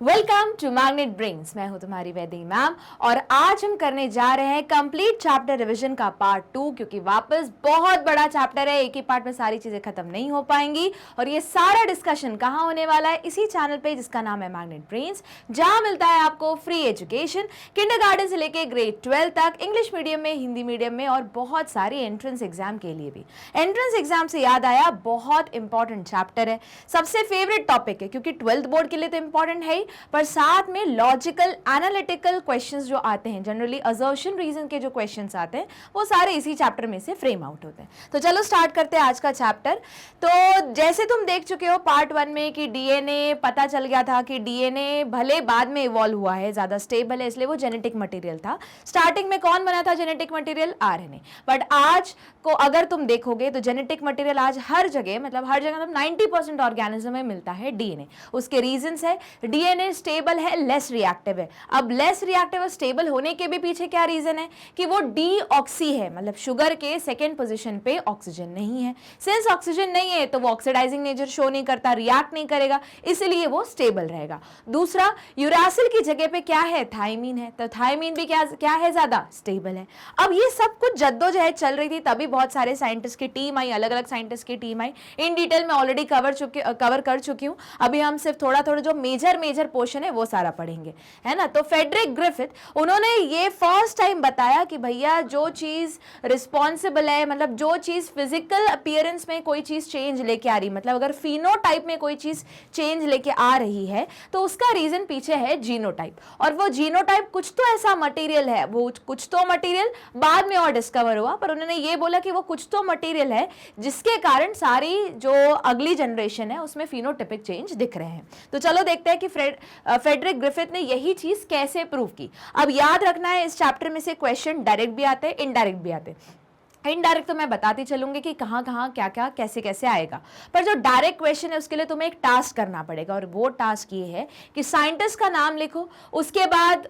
Welcome to magnet brains. मैं हूं तुम्हारी वैदेही मैम और आज हम करने जा रहे हैं कंप्लीट चैप्टर रिवीजन का पार्ट 2, क्योंकि वापस बहुत बड़ा चैप्टर है, एक ही पार्ट में सारी चीजें खत्म नहीं हो पाएंगी। और ये सारा डिस्कशन कहाँ होने वाला है? इसी चैनल पे जिसका नाम है मैग्नेट ब्रेन्स, जहां मिलता है आपको फ्री एजुकेशन किंडरगार्टन से लेके ग्रेड 12 तक, इंग्लिश मीडियम में, हिंदी मीडियम में और बहुत सारी एंट्रेंस एग्जाम के लिए भी। एंट्रेंस एग्जाम से याद आया, बहुत इंपॉर्टेंट चैप्टर है, सबसे फेवरेट टॉपिक है, क्योंकि 12th बोर्ड के लिए तो इंपॉर्टेंट है ही, पर साथ में लॉजिकल एनालिटिकल क्वेश्चंस जो आते हैं, जनरली असर्शन रीजन के जो क्वेश्चंस आते हैं, वो सारे इसी चैप्टर में से फ्रेम आउट होते हैं। तो चलो स्टार्ट करते हैं आज का चैप्टर। तो जैसे तुम देख चुके हो पार्ट 1 में कि डीएनए पता चल गया था कि डीएनए भले बाद में इवॉल्व हुआ है, ज्यादा स्टेबल है, इसलिए वो जेनेटिक मटेरियल था। स्टार्टिंग में कौन बना था जेनेटिक मटेरियल? आरएनए। बट आज को अगर तुम देखोगे तो जेनेटिक मटेरियल आज हर जगह, मतलब 90% ऑर्गेनिज्म में मिलता है डीएनए। उसके रीजंस है, डीएनए स्टेबल है, लेस रिएक्टिव है। अब लेस रिएक्टिव और स्टेबल होने के भी पीछे क्या रीजन है? कि वो डीऑक्सी है, मतलब शुगर के सेकेंड पोजीशन पे ऑक्सीजन नहीं है। सिंस ऑक्सीजन नहीं है तो वो ऑक्सीडाइजिंग नेचर शो नहीं करता, रिएक्ट नहीं करेगा, इसलिए वो स्टेबल रहेगा। दूसरा, यूरासिल की जगह पे क्या है? थायमीन है, तो थायमीन भी क्या है? ज्यादा स्टेबल है। अब ये सब कुछ जद्दोजहद चल रही थी, तभी बहुत सारे साइंटिस्ट की टीम आई, अलग अलग साइंटिस्ट की टीम आई। इन डिटेल में ऑलरेडी कवर कर चुकी हूँ। अभी हम सिर्फ थोड़ा जो मेजर पोर्शन है वो सारा पढ़ेंगे, है ना। तो फ्रेडरिक ग्रिफिथ, उन्होंने ये फर्स्ट टाइम बताया कि भैया जो चीज रिस्पॉन्सिबल है, मतलब जो चीज फिजिकल अपीयरेंस में कोई चीज चेंज लेके आ रही, मतलब अगर फिनोटाइप में कोई चीज चेंज लेके आ रही है तो उसका रीजन पीछे है जीनोटाइप। और वो जीनोटाइप कुछ तो ऐसा मटेरियल है, वो कुछ तो मटेरियल बाद में और डिस्कवर हुआ, पर उन्होंने ये बोला कि वो कुछ तो मटेरियल है जिसके कारण सारी जो अगली जनरेशन है उसमें फिनोटाइपिक चेंज दिख रहे हैं। तो चलो देखते हैं कि फ्रेडरिक ग्रिफिथ ने यही चीज कैसे प्रूव की। अब याद रखना है, इस चैप्टर में से क्वेश्चन डायरेक्ट भी आते हैं, इनडायरेक्ट भी आते हैं। इनडायरेक्ट तो मैं बताती चलूंगी कि कहाँ क्या कैसे आएगा, पर जो डायरेक्ट क्वेश्चन है उसके लिए तुम्हें एक टास्क करना पड़ेगा, और वो टास्क ये है कि साइंटिस्ट का नाम लिखो, उसके बाद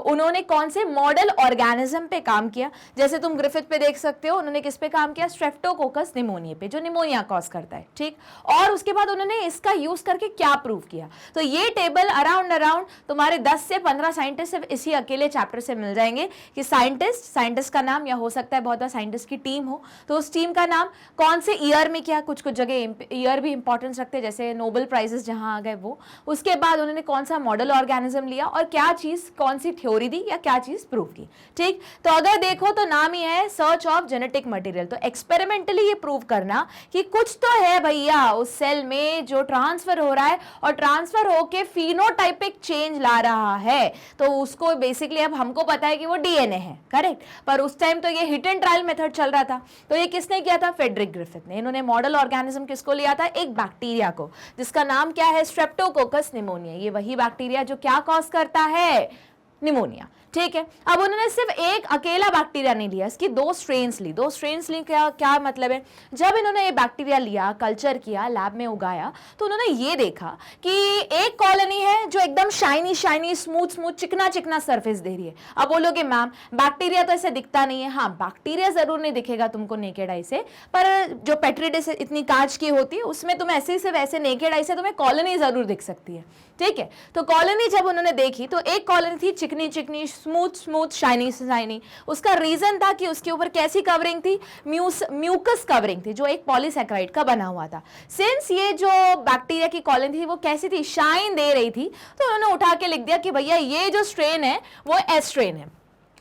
उन्होंने कौन से मॉडल ऑर्गेनिज्म पे काम किया। जैसे तुम ग्रिफिथ पे देख सकते हो, उन्होंने किस पे काम किया? स्ट्रेप्टोकोकस निमोनिया पे, जो निमोनिया कॉज करता है, ठीक। और उसके बाद उन्होंने इसका यूज करके क्या प्रूव किया। तो ये टेबल अराउंड तुम्हारे 10 से 15 साइंटिस्ट सिर्फ इसी अकेले चैप्टर से मिल जाएंगे कि साइंटिस्ट का नाम, या हो सकता है बहुत बार साइंटिस्ट टीम हो तो उस टीम का नाम, कौन से ईयर में किया, कुछ जगह ईयर भी इंपॉर्टेंस रखते हैं, जैसे नोबेल प्राइजेस जहां आ गए वो। उसके बाद उन्होंने कौन सा मॉडल ऑर्गेनिज्म लिया और क्या चीज, कौन सी थ्योरी दी या क्या चीज प्रूव की, ठीक। तो अगर देखो तो नाम ही है सर्च ऑफ जेनेटिक मटेरियल। तो एक्सपेरिमेंटली ये प्रूव करना कि कुछ तो है भैया उस सेल में जो ट्रांसफर हो रहा है और ट्रांसफर होके फिनोटाइपिक चेंज ला रहा है, तो उसको बेसिकली अब हमको पता है कि वो डीएनए है, करेक्ट। पर उस टाइम तो ये हिट एंड ट्रायल मेथड चल रहा था। तो ये किसने किया था? फ्रेडरिक ग्रिफिथ ने। इन्होंने मॉडल ऑर्गेनिज्म किसको लिया था? एक बैक्टीरिया को, जिसका नाम क्या है? Streptococcus pneumonia. ये वही बैक्टीरिया जो क्या कॉज करता है? निमोनिया, ठीक है। अब उन्होंने सिर्फ एक अकेला बैक्टीरिया नहीं लिया, इसकी 2 स्ट्रेन्स ली। 2 स्ट्रेन्स ली, क्या मतलब है? जब इन्होंने ये बैक्टीरिया लिया, कल्चर किया, लैब में उगाया, तो उन्होंने ये देखा कि एक कॉलोनी है जो एकदम शाइनी स्मूथ चिकना सरफेस दे रही है। अब बोलोगे मैम बैक्टीरिया तो ऐसे दिखता नहीं है। हाँ, बैक्टीरिया जरूर नहीं दिखेगा तुमको नेकेड आई से, पर जो पेट्री डिश इतनी कांच की होती है उसमें तुम्हें ऐसे से वैसे नेकेड आई से तुम्हें कॉलोनी जरूर दिख सकती है, ठीक है। तो कॉलोनी जब उन्होंने देखी तो एक कॉलोनी थी चिकनी स्मूथ शाइनी। उसका रीजन था कि उसके ऊपर कैसी कवरिंग थी? म्यूकस कवरिंग थी, जो एक पॉलीसैकेराइड का बना हुआ था। सिंस ये जो बैक्टीरिया की कॉलोनी थी वो कैसी थी? शाइन दे रही थी, तो उन्होंने उठा के लिख दिया कि भैया ये जो स्ट्रेन है वो एस स्ट्रेन है।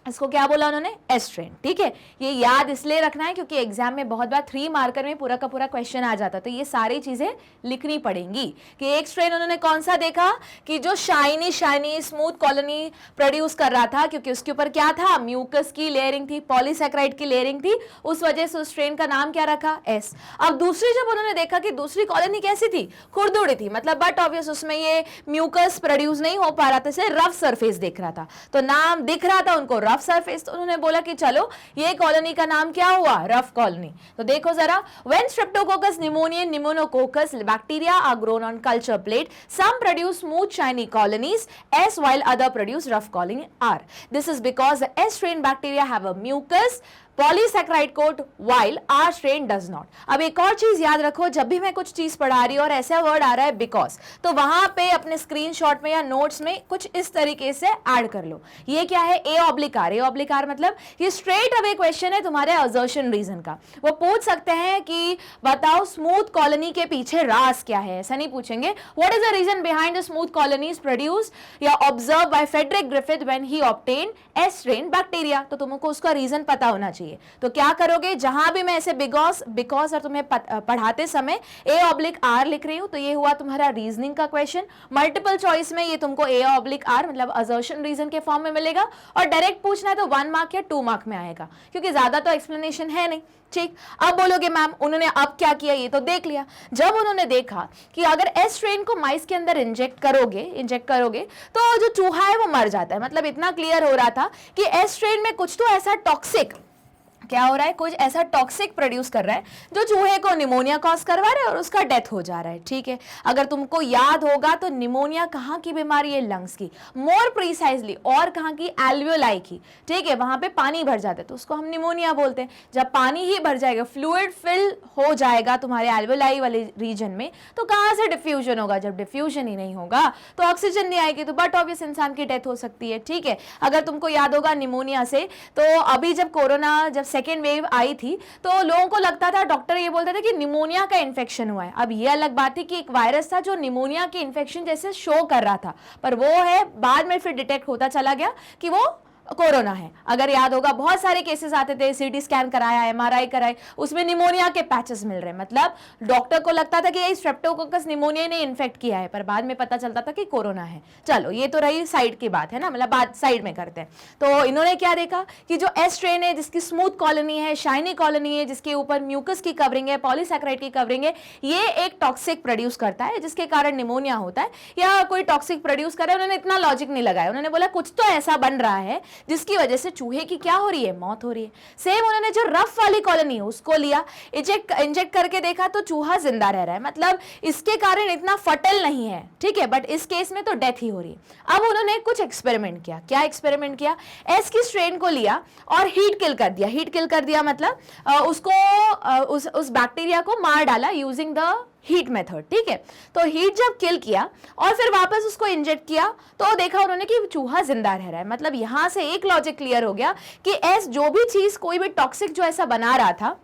इसको क्या बोला उन्होंने? एस स्ट्रेन, ठीक है। ये याद इसलिए रखना है क्योंकि एग्जाम में बहुत बार 3 मार्कर में पूरा का पूरा क्वेश्चन आ जाता है, तो ये सारी चीजें लिखनी पड़ेंगी कि एक स्ट्रेन उन्होंने कौन सा देखा कि जो शाइनी स्मूथ कॉलोनी प्रोड्यूस कर रहा था, क्योंकि उसके ऊपर क्या था? म्यूकस की लेयरिंग थी, पॉलीसैकेराइड की लेयरिंग थी, उस वजह से उस स्ट्रेन का नाम क्या रखा? एस। अब दूसरी जब उन्होंने देखा कि दूसरी कॉलोनी कैसी थी? खुरदुड़ी थी, मतलब बट ऑब्वियस उसमें ये म्यूकस प्रोड्यूस नहीं हो पा रहा था, इसे रफ सरफेस दिख रहा था, तो नाम दिख रहा था उनको रफ सरफेस। तो उन्होंने बोला कि चलो ये कॉलोनी का नाम क्या हुआ? Rough colony. तो देखो जरा, when streptococcus pneumonia pneumococcus bacteria are grown on culture plate, some produce smooth shiny colonies as while other produce rough colony R. This is because the S strain bacteria have a mucus polysaccharide coat while R strain does not. अब एक और चीज याद रखो, जब भी मैं कुछ चीज पढ़ा रही हूं और ऐसा वर्ड आ रहा है बिकॉज, तो वहां पे अपने स्क्रीनशॉट में या नोट्स में कुछ इस तरीके से ऐड कर लो। ये क्या है, A oblique R. A oblique R मतलब ये स्ट्रेट अवे क्वेश्चन है तुम्हारे असर्शन रीजन का। वो पूछ सकते हैं कि बताओ स्मूथ कॉलोनी के पीछे राज क्या है, ऐसा नहीं पूछेंगे what is the reason behind the smooth colonies produced या observe by Frederick Griffith when he obtain S strain bacteria. तो तुमको उसका रीजन पता होना चाहिए। तो क्या करोगे, जहां भी मैं ऐसे बिकॉज और तुम्हें पढ़ाते समय ए ऑब्लिक आर लिख रही हूं, तो ये हुआ तुम्हारा रीजनिंग का क्वेश्चन। मल्टीपल चॉइस में ये तुमको ए ऑब्लिक आर मतलब असर्शन रीजन के फॉर्म में मिलेगा, और डायरेक्ट पूछना है तो 1 मार्क या 2 मार्क में आएगा, क्योंकि ज्यादा तो एक्सप्लेनेशन है नहीं। ठीक, अब बोलोगे मैम उन्होंने अब क्या किया, ये तो देख लिया। जब उन्होंने देखा कि अगर एस स्ट्रेन को माइस के अंदर इंजेक्ट करोगे तो जो चूहा है वो मर जाता है, मतलब इतना क्लियर हो रहा था कि एस स्ट्रेन में कुछ तो ऐसा टॉक्सिक क्या हो रहा है, कुछ ऐसा टॉक्सिक प्रोड्यूस कर रहा है जो चूहे को निमोनिया कॉज करवा रहा है और उसका डेथ हो जा रहा है। ठीक है, अगर तुमको याद होगा तो निमोनिया कहाँ की बीमारी है, लंग्स की, मोर प्रिसाइजली, और कहाँ की, एल्वियोलाई की। ठीक है, वहां पे पानी भर जाता है तो उसको हम निमोनिया बोलते हैं। जब पानी ही भर जाएगा, फ्लूइड फिल हो जाएगा तुम्हारे एल्वियोलाई वाले रीजन में, तो कहाँ से डिफ्यूजन होगा, जब डिफ्यूजन ही नहीं होगा तो ऑक्सीजन नहीं आएगी, तो बट ऑब्वियस इंसान की डेथ हो सकती है। ठीक है, अगर तुमको याद होगा निमोनिया से, तो अभी जब कोरोना जब सेकेंड वेव आई थी तो लोगों को लगता था, डॉक्टर ये बोलते थे कि निमोनिया का इन्फेक्शन हुआ है। अब ये अलग बात है कि एक वायरस था जो निमोनिया के इन्फेक्शन जैसे शो कर रहा था, पर वो है बाद में फिर डिटेक्ट होता चला गया कि वो कोरोना है। अगर याद होगा बहुत सारे केसेस आते थे, सीटी स्कैन कराया, एमआरआई कराई, उसमें निमोनिया के पैचेस मिल रहे, मतलब डॉक्टर को लगता था कि ये स्ट्रेप्टोकोकस निमोनिया ने इन्फेक्ट किया है, पर बाद में पता चलता था कि कोरोना है। चलो ये तो रही साइड की बात है ना, मतलब बात साइड में करते हैं। तो इन्होंने क्या देखा कि जो एस स्ट्रेन है जिसकी स्मूथ कॉलोनी है, शाइनी कॉलोनी है, जिसके ऊपर म्यूकस की कवरिंग है, पॉलीसैकेराइड की कवरिंग है, ये एक टॉक्सिक प्रोड्यूस करता है जिसके कारण निमोनिया होता है या कोई टॉक्सिक प्रोड्यूस कर रहा है। उन्होंने इतना लॉजिक नहीं लगाया, उन्होंने बोला कुछ तो ऐसा बन रहा है जिसकी वजह से चूहे की क्या हो रही है, मौत हो रही है। सेम उन्होंने जो रफ वाली कॉलोनी है उसको लिया, इंजेक्ट करके देखा तो चूहा जिंदा रह रहा है, मतलब इसके कारण इतना फटल नहीं है। ठीक है, बट इस केस में तो डेथ ही हो रही है। अब उन्होंने कुछ एक्सपेरिमेंट किया। क्या एक्सपेरिमेंट किया, एस की स्ट्रेन को लिया और हीट किल कर दिया। हीट किल कर दिया मतलब उस बैक्टीरिया को मार डाला यूजिंग द हीट मेथड। ठीक है, तो हीट जब किल किया और फिर वापस उसको इंजेक्ट किया तो देखा उन्होंने कि चूहा जिंदा रह रहा है। मतलब यहां से एक लॉजिक क्लियर हो गया कि एस जो भी चीज, कोई भी टॉक्सिक जो ऐसा बना रहा था,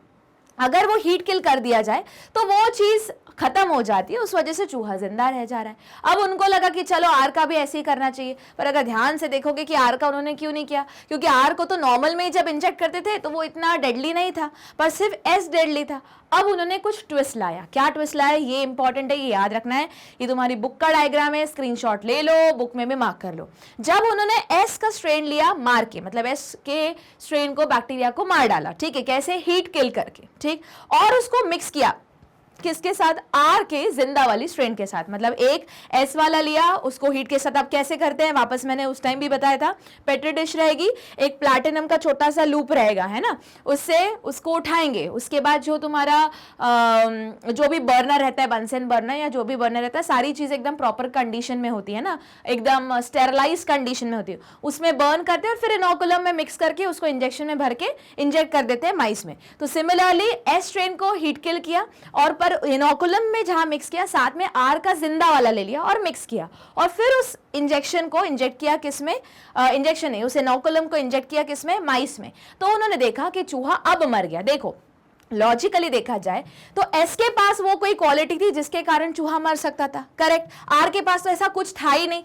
अगर वो हीट किल कर दिया जाए तो वो चीज खत्म हो जाती है, उस वजह से चूहा जिंदा रह जा रहा है। अब उनको लगा कि चलो आर का भी ऐसे ही करना चाहिए, पर अगर ध्यान से देखोगे कि आर का उन्होंने क्यों नहीं किया, क्योंकि आर को तो नॉर्मल में ही जब इंजेक्ट करते थे तो वो इतना डेडली नहीं था, पर सिर्फ एस डेडली था। अब उन्होंने कुछ ट्विस्ट लाया। क्या ट्विस्ट लाया, ये इंपॉर्टेंट है, ये याद रखना है। ये तुम्हारी बुक का डायग्राम है, स्क्रीनशॉट ले लो, बुक में भी मार्क कर लो। जब उन्होंने एस का स्ट्रेन लिया मार के, मतलब एस के स्ट्रेन को, बैक्टीरिया को मार डाला, ठीक है, कैसे, हीट किल करके, ठीक, और उसको मिक्स किया किसके साथ, आर के जिंदा वाली स्ट्रेन के साथ। मतलब एक एस वाला लिया, उसको हीट के साथ अब कैसे करते हैं, वापस मैंने उस टाइम भी बताया था, पेट्री डिश रहेगी, एक प्लैटिनम का छोटा सा लूप रहेगा, है ना, उससे उसको उठाएंगे। उसके बाद जो तुम्हारा जो भी बर्नर रहता है, बंसन बर्नर या जो भी बर्नर रहता है, सारी चीज एकदम प्रॉपर कंडीशन में होती है ना, एकदम स्टेरलाइज कंडीशन में होती है, उसमें बर्न करते हैं और फिर इनोकुलम में मिक्स करके उसको इंजेक्शन में भर के इंजेक्ट कर देते हैं माइस में। तो सिमिलरली एस स्ट्रेन को हीट किल किया और इनोकुलम में जहां मिक्स किया, साथ में आर का जिंदा वाला ले लिया और मिक्स किया, और फिर उस इंजेक्शन को इंजेक्ट किया किसमें, इंजेक्शन नहीं, उस इनोकुलम को इंजेक्ट किया किसमें, माइस में। तो उन्होंने देखा कि चूहा अब मर गया। देखो लॉजिकली देखा जाए तो एस के पास वो कोई क्वालिटी थी जिसके कारण चूहा मर सकता था, करेक्ट। आर के पास तो ऐसा कुछ था ही नहीं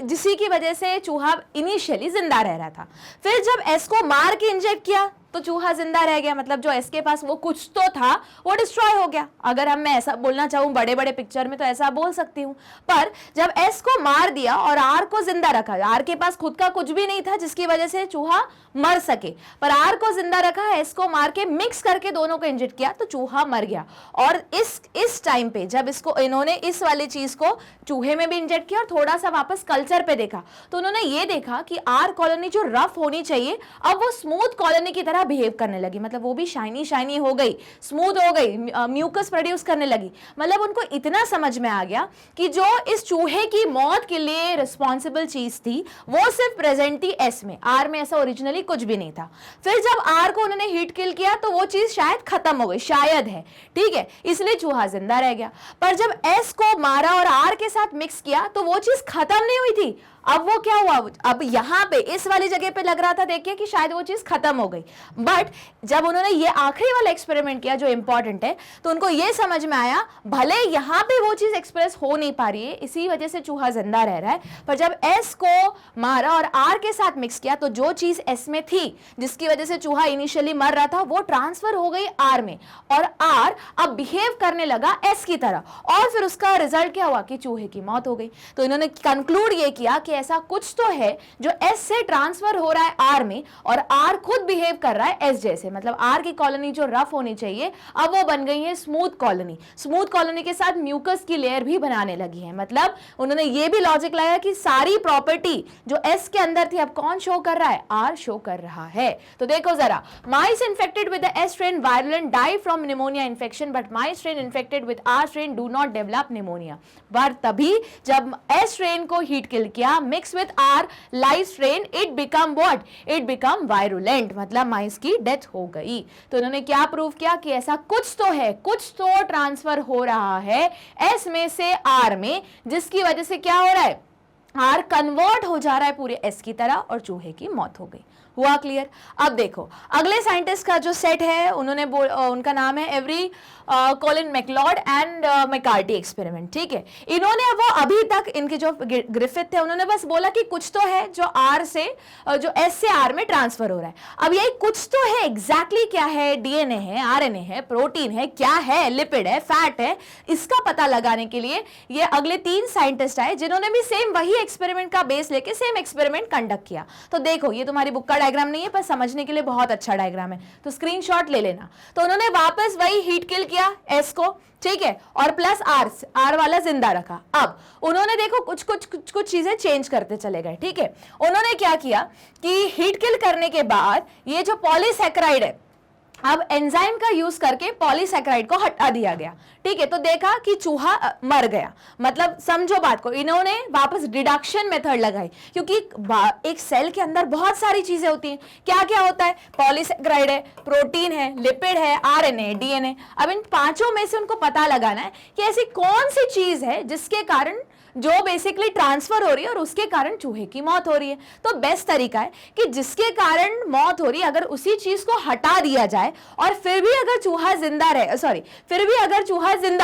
जिसी की वजह से चूहा इनिशियली जिंदा रह रहा था। फिर जब एस को मार के इंजेक्ट किया तो चूहा जिंदा रह गया, मतलब जो एस के पास वो कुछ तो था वो डिस्ट्रॉय हो गया। अगर मैं ऐसा बोलना चाहूँ बड़े बड़े पिक्चर में तो ऐसा बोल सकती हूँ, पर जब एस को मार दिया और आर को जिंदा रखा, आर के पास खुद का कुछ भी नहीं था जिसकी वजह से चूहा मर सके, पर आर को जिंदा रखा, एस को मार के मिक्स करके दोनों को इंजेक्ट किया तो चूहा मर गया। और इस टाइम पे जब इसको इन्होंने इस वाली चीज को चूहे में भी इंजेक्ट किया और थोड़ा सा वापस कल्चर पे देखा, तो उन्होंने ये देखा कि आर कॉलोनी जो रफ होनी चाहिए अब वो स्मूथ कॉलोनी की तरह तरह बिहेव करने लगी, मतलब वो भी शाइनी शाइनी हो गई, स्मूथ हो गई, म्यूकस प्रोड्यूस करने लगी। मतलब उनको इतना समझ में आ गया कि जो इस चूहे की मौत के लिए रिस्पॉन्सिबल चीज थी वो सिर्फ प्रेजेंट थी एस में, आर में ऐसा ओरिजिनली कुछ भी नहीं था। फिर जब आर को उन्होंने हीट किल किया तो वो चीज शायद खत्म हो गई, शायद है, ठीक है, इसलिए चूहा जिंदा रह गया। पर जब एस को मारा और आर के साथ मिक्स किया तो वो चीज खत्म नहीं हुई थी। अब वो क्या हुआ, अब यहां पे इस वाली जगह पे लग रहा था देखिए कि शायद वो चीज खत्म हो गई, बट जब उन्होंने ये आखिरी वाला एक्सपेरिमेंट किया जो इंपॉर्टेंट है, तो उनको ये समझ में आया भले यहां पे वो चीज एक्सप्रेस हो नहीं पा रही है, इसी वजह से चूहा जिंदा रह रहा है, पर जब एस को मारा और आर के साथ मिक्स किया तो जो चीज एस में थी जिसकी वजह से चूहा इनिशियली मर रहा था वो ट्रांसफर हो गई आर में, और आर अब बिहेव करने लगा एस की तरह, और फिर उसका रिजल्ट क्या हुआ कि चूहे की मौत हो गई। तो इन्होंने कंक्लूड ये किया कि ऐसा कुछ तो है जो एस से ट्रांसफर हो रहा है आर में, और आर खुद बिहेव कर रहा है एस जैसे, मतलब आर की कॉलोनी जो रफ होनी चाहिए अब वो बन गई है स्मूथ कॉलोनी, स्मूथ कॉलोनी के साथ म्यूकस की लेयर भी बनाने लगी है। मतलब उन्होंने ये भी लॉजिक लगाया कि सारी प्रॉपर्टी जो एस के अंदर थी अब कौन शो कर रहा है, आर शो कर रहा है। तो देखो जरा, mice infected with the S strain virulent die from pneumonia infection, but mice strain infected with R strain do not develop pneumonia. पर तभी जब एस स्ट्रेन को हीट किल किया mix with R live strain, it become what, it become virulent, मतलब mice की death हो गई। तो उन्होंने क्या प्रूव किया कि ऐसा कुछ तो है, कुछ तो ट्रांसफर हो रहा है एस में से आर में, जिसकी वजह से क्या हो रहा है, आर कन्वर्ट हो जा रहा है पूरे एस की तरह और चूहे की मौत हो गई। हुआ क्लियर? अब देखो अगले साइंटिस्ट का जो सेट है उन्होंने उनका नाम है every Colin McLeod and McCarthy experiment, ठीक है। इन्होंने वो अभी तक इनके जो ग्रिफिथ थे उन्होंने बस बोला कि कुछ तो है जो आर से जो एस से आर में ट्रांसफर हो रहा है। अब यही कुछ तो है एग्जैक्टली क्या है, डीएनए है, आरएनए है, प्रोटीन है, क्या है, लिपिड है, फैट है, इसका पता लगाने के लिए ये अगले 3 साइंटिस्ट आए जिन्होंने भी सेम वही एक्सपेरिमेंट का बेस लेके सेम एक्सपेरिमेंट कंडक्ट किया। तो देखो ये तुम्हारी बुक का डायग्राम नहीं है पर समझने के लिए बहुत अच्छा डायग्राम है, तो स्क्रीनशॉट ले लेना। तो उन्होंने वापस वही हीट किल किया एस को, ठीक है, और प्लस आर वाला जिंदा रखा। अब उन्होंने देखो कुछ चीजें चेंज करते चले गए, ठीक है। उन्होंने क्या किया कि हीट किल करने के बाद ये जो पॉलीसैकेराइड है अब एंजाइम का यूज करके पॉलीसैकेराइड को हटा दिया गया, ठीक है। तो देखा कि चूहा मर गया, मतलब समझो बात को, इन्होंने वापस डिडक्शन मेथड लगाई, क्योंकि एक सेल के अंदर बहुत सारी चीजें होती हैं। क्या क्या होता है, पॉलीसैकेराइड है, प्रोटीन है, लिपिड है, आरएनए, डीएनए। अब इन पांचों में से उनको पता लगाना है कि ऐसी कौन सी चीज है जिसके कारण जो बेसिकली ट्रांसफर हो रही है और उसके कारण चूहे की मौत हो रही है। तो बेस्ट तरीका है कि जिसके कारण मौत हो रही है अगर उसी चीज को हटा दिया जाए और फिर भी अगर चूहा जिंदा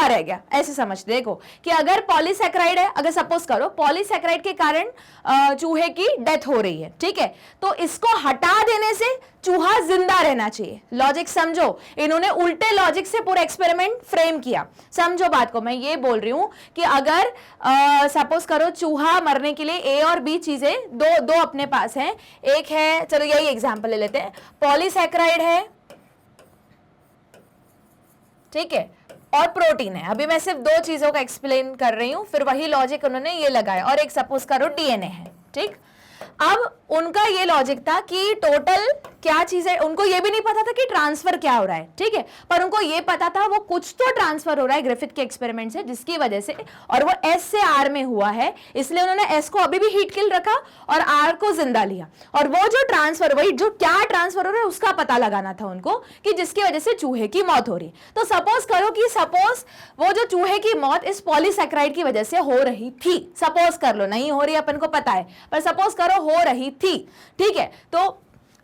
रह गया, ऐसे समझ देखो कि अगर पॉलीसैकेराइड है, अगर सपोज करो पॉलीसैकेराइड के कारण चूहे की डेथ हो रही है, ठीक है, तो इसको हटा देने से चूहा जिंदा रहना चाहिए। लॉजिक समझो, इन्होंने उल्टे लॉजिक से पूरा एक्सपेरिमेंट फ्रेम किया। समझो बात को, मैं ये बोल रही हूं कि अगर सपोज करो चूहा मरने के लिए ए और बी चीजें दो अपने पास हैं, एक है, चलो यही एग्जांपल ले लेते हैं, पॉलीसैकेराइड है, ठीक है, और प्रोटीन है। अभी मैं सिर्फ 2 चीजों का एक्सप्लेन कर रही हूं, फिर वही लॉजिक उन्होंने ये लगाया, और एक सपोज करो डीएनए है, ठीक। अब उनका ये लॉजिक था कि टोटल क्या चीज है, उनको ये भी नहीं पता था कि ट्रांसफर क्या हो रहा है, ठीक है, पर उनको ये पता था वो कुछ तो ट्रांसफर हो रहा है ग्रिफिथ के एक्सपेरिमेंट से, जिसकी वजह से, और वो एस से आर में हुआ है, इसलिए उन्होंने एस को अभी भी हीट किल रखा और आर को जिंदा लिया, और वो जो ट्रांसफर, वही जो क्या ट्रांसफर हो रहा है उसका पता लगाना था उनको कि जिसकी वजह से चूहे की मौत हो रही। तो सपोज करो कि वो जो चूहे की मौत इस पॉलीसैकेराइड की वजह से हो रही थी, सपोज कर लो, नहीं हो रही अपन को पता है, पर सपोज करो हो रही थी, ठीक है। तो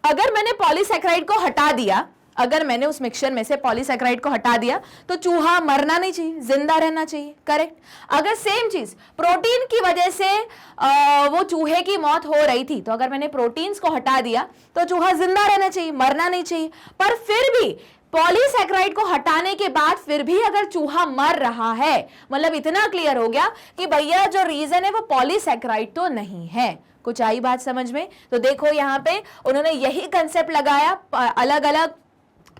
अगर मैंने पॉलीसैकेराइड को हटा दिया, अगर मैंने उस मिक्सचर में से पॉलीसैकेराइड को हटा दिया तो चूहा मरना नहीं चाहिए, जिंदा रहना चाहिए, करेक्ट। अगर सेम चीज प्रोटीन की वजह से वो चूहे की मौत हो रही थी, तो अगर मैंने प्रोटीन्स को हटा दिया तो चूहा जिंदा रहना चाहिए, मरना नहीं चाहिए। पर फिर भी पॉलीसैकेराइड को हटाने के बाद फिर भी अगर चूहा मर रहा है, मतलब इतना क्लियर हो गया कि भैया जो रीजन है वो पॉलीसैकेराइड तो नहीं है। कुछ आई बात समझ में? तो देखो यहाँ पे उन्होंने यही कंसेप्ट लगाया, अलग अलग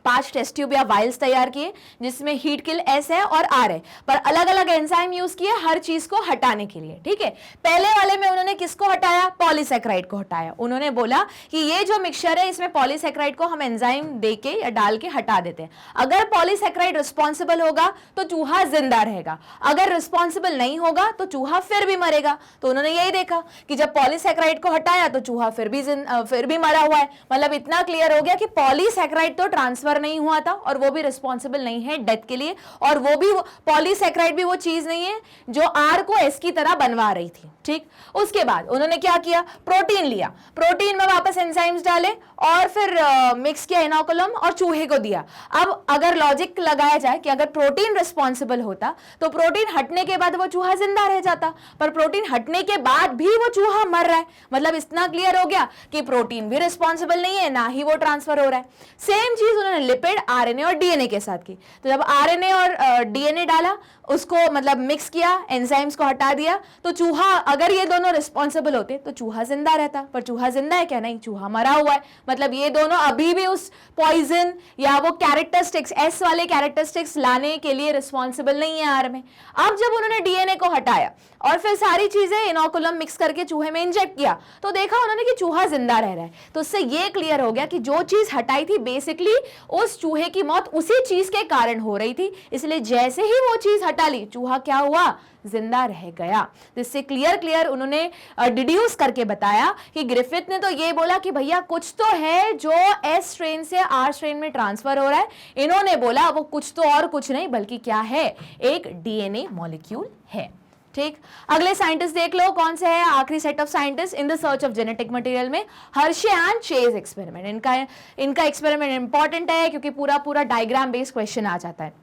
5 टेस्ट ट्यूब या वाइल्स तैयार किए जिसमें हीट किल एस है और आर है, पर अलग अलग एंजाइम यूज किए हर चीज को हटाने के लिए, ठीक है। पहले वाले में उन्होंने उन्होंने किसको हटाया? पॉलीसैकेराइड को हटाया। उन्होंने बोला कि ये जो मिक्सचर है इसमें पॉलीसैकेराइड को हम एंजाइम देके या डाल के हटा देते हैं। अगर पॉलीसैकेराइड रिस्पॉन्सिबल होगा तो चूहा जिंदा रहेगा, अगर रिस्पॉन्सिबल नहीं होगा तो चूहा फिर भी मरेगा। तो उन्होंने यही देखा कि जब पॉलीसैकेराइड को हटाया तो चूहा फिर भी मरा हुआ है। मतलब इतना क्लियर हो गया कि पॉलीसैकेराइड तो ट्रांसफर नहीं हुआ था और वो भी रिस्पॉन्सिबल नहीं है डेथ के लिए, और वो भी पॉलीसैकेराइड भी वो चीज नहीं है जो आर को एस की तरह बनवा रही थी। ठीक, उसके बाद उन्होंने क्या किया? प्रोटीन लिया, प्रोटीन में वापस एंजाइम्स डाले और फिर मिक्स किया इनोकुलम और चूहे को दिया। अब अगर लॉजिक लगाया जाए कि अगर प्रोटीन रिस्पॉन्सिबल होता तो प्रोटीन हटने के बाद वो चूहा जिंदा रह जाता, पर प्रोटीन हटने के बाद भी वो चूहा मर रहा है। मतलब इतना क्लियर हो गया कि प्रोटीन भी रिस्पॉन्सिबल नहीं है, ना ही वो ट्रांसफर हो रहा है। सेम चीज उन्होंने लिपिड, आरएनए और डीएनए के साथ की। तो जब आरएनए और डीएनए डाला, उसको मतलब मिक्स किया, एंजाइम्स को हटा दिया, तो चूहा, अगर ये दोनों रिस्पॉन्सिबल होते तो चूहा जिंदा रहता, पर चूहा जिंदा है क्या? नहीं, चूहा मरा हुआ है। मतलब ये दोनों अभी भी उस पॉइजन या वो कैरेक्टरिस्टिक्स, एस वाले कैरेक्टरिस्टिक्स लाने के लिए रिस्पॉन्सिबल नहीं है आर में। अब जब उन्होंने डीएनए को हटाया और फिर सारी चीजें इनोकुलम मिक्स करके चूहे में इंजेक्ट किया, तो देखा उन्होंने कि चूहा जिंदा रह रहा है। तो उससे ये क्लियर हो गया कि जो चीज हटाई थी बेसिकली उस चूहे की मौत उसी चीज के कारण हो रही थी, इसलिए जैसे ही वो चीज हटा ली, चूहा क्या हुआ? जिंदा रह गया। इससे क्लियर उन्होंने डिड्यूस करके बताया कि ग्रिफिथ ने तो ये बोला कि भैया कुछ तो है जो एस स्ट्रेन से आर स्ट्रेन में ट्रांसफर हो रहा है। इन्होंने बोला वो कुछ तो और कुछ नहीं बल्कि क्या है? एक डीएनए मॉलिक्यूल है। ठीक, अगले साइंटिस्ट देख लो कौन से है। आखिरी set of scientist in the search of genetic material में हर्शे एंड चेज एक्सपेरिमेंट। इनका एक्सपेरिमेंट इंपॉर्टेंट है क्योंकि पूरा डायग्राम बेस्ड क्वेश्चन आ जाता है।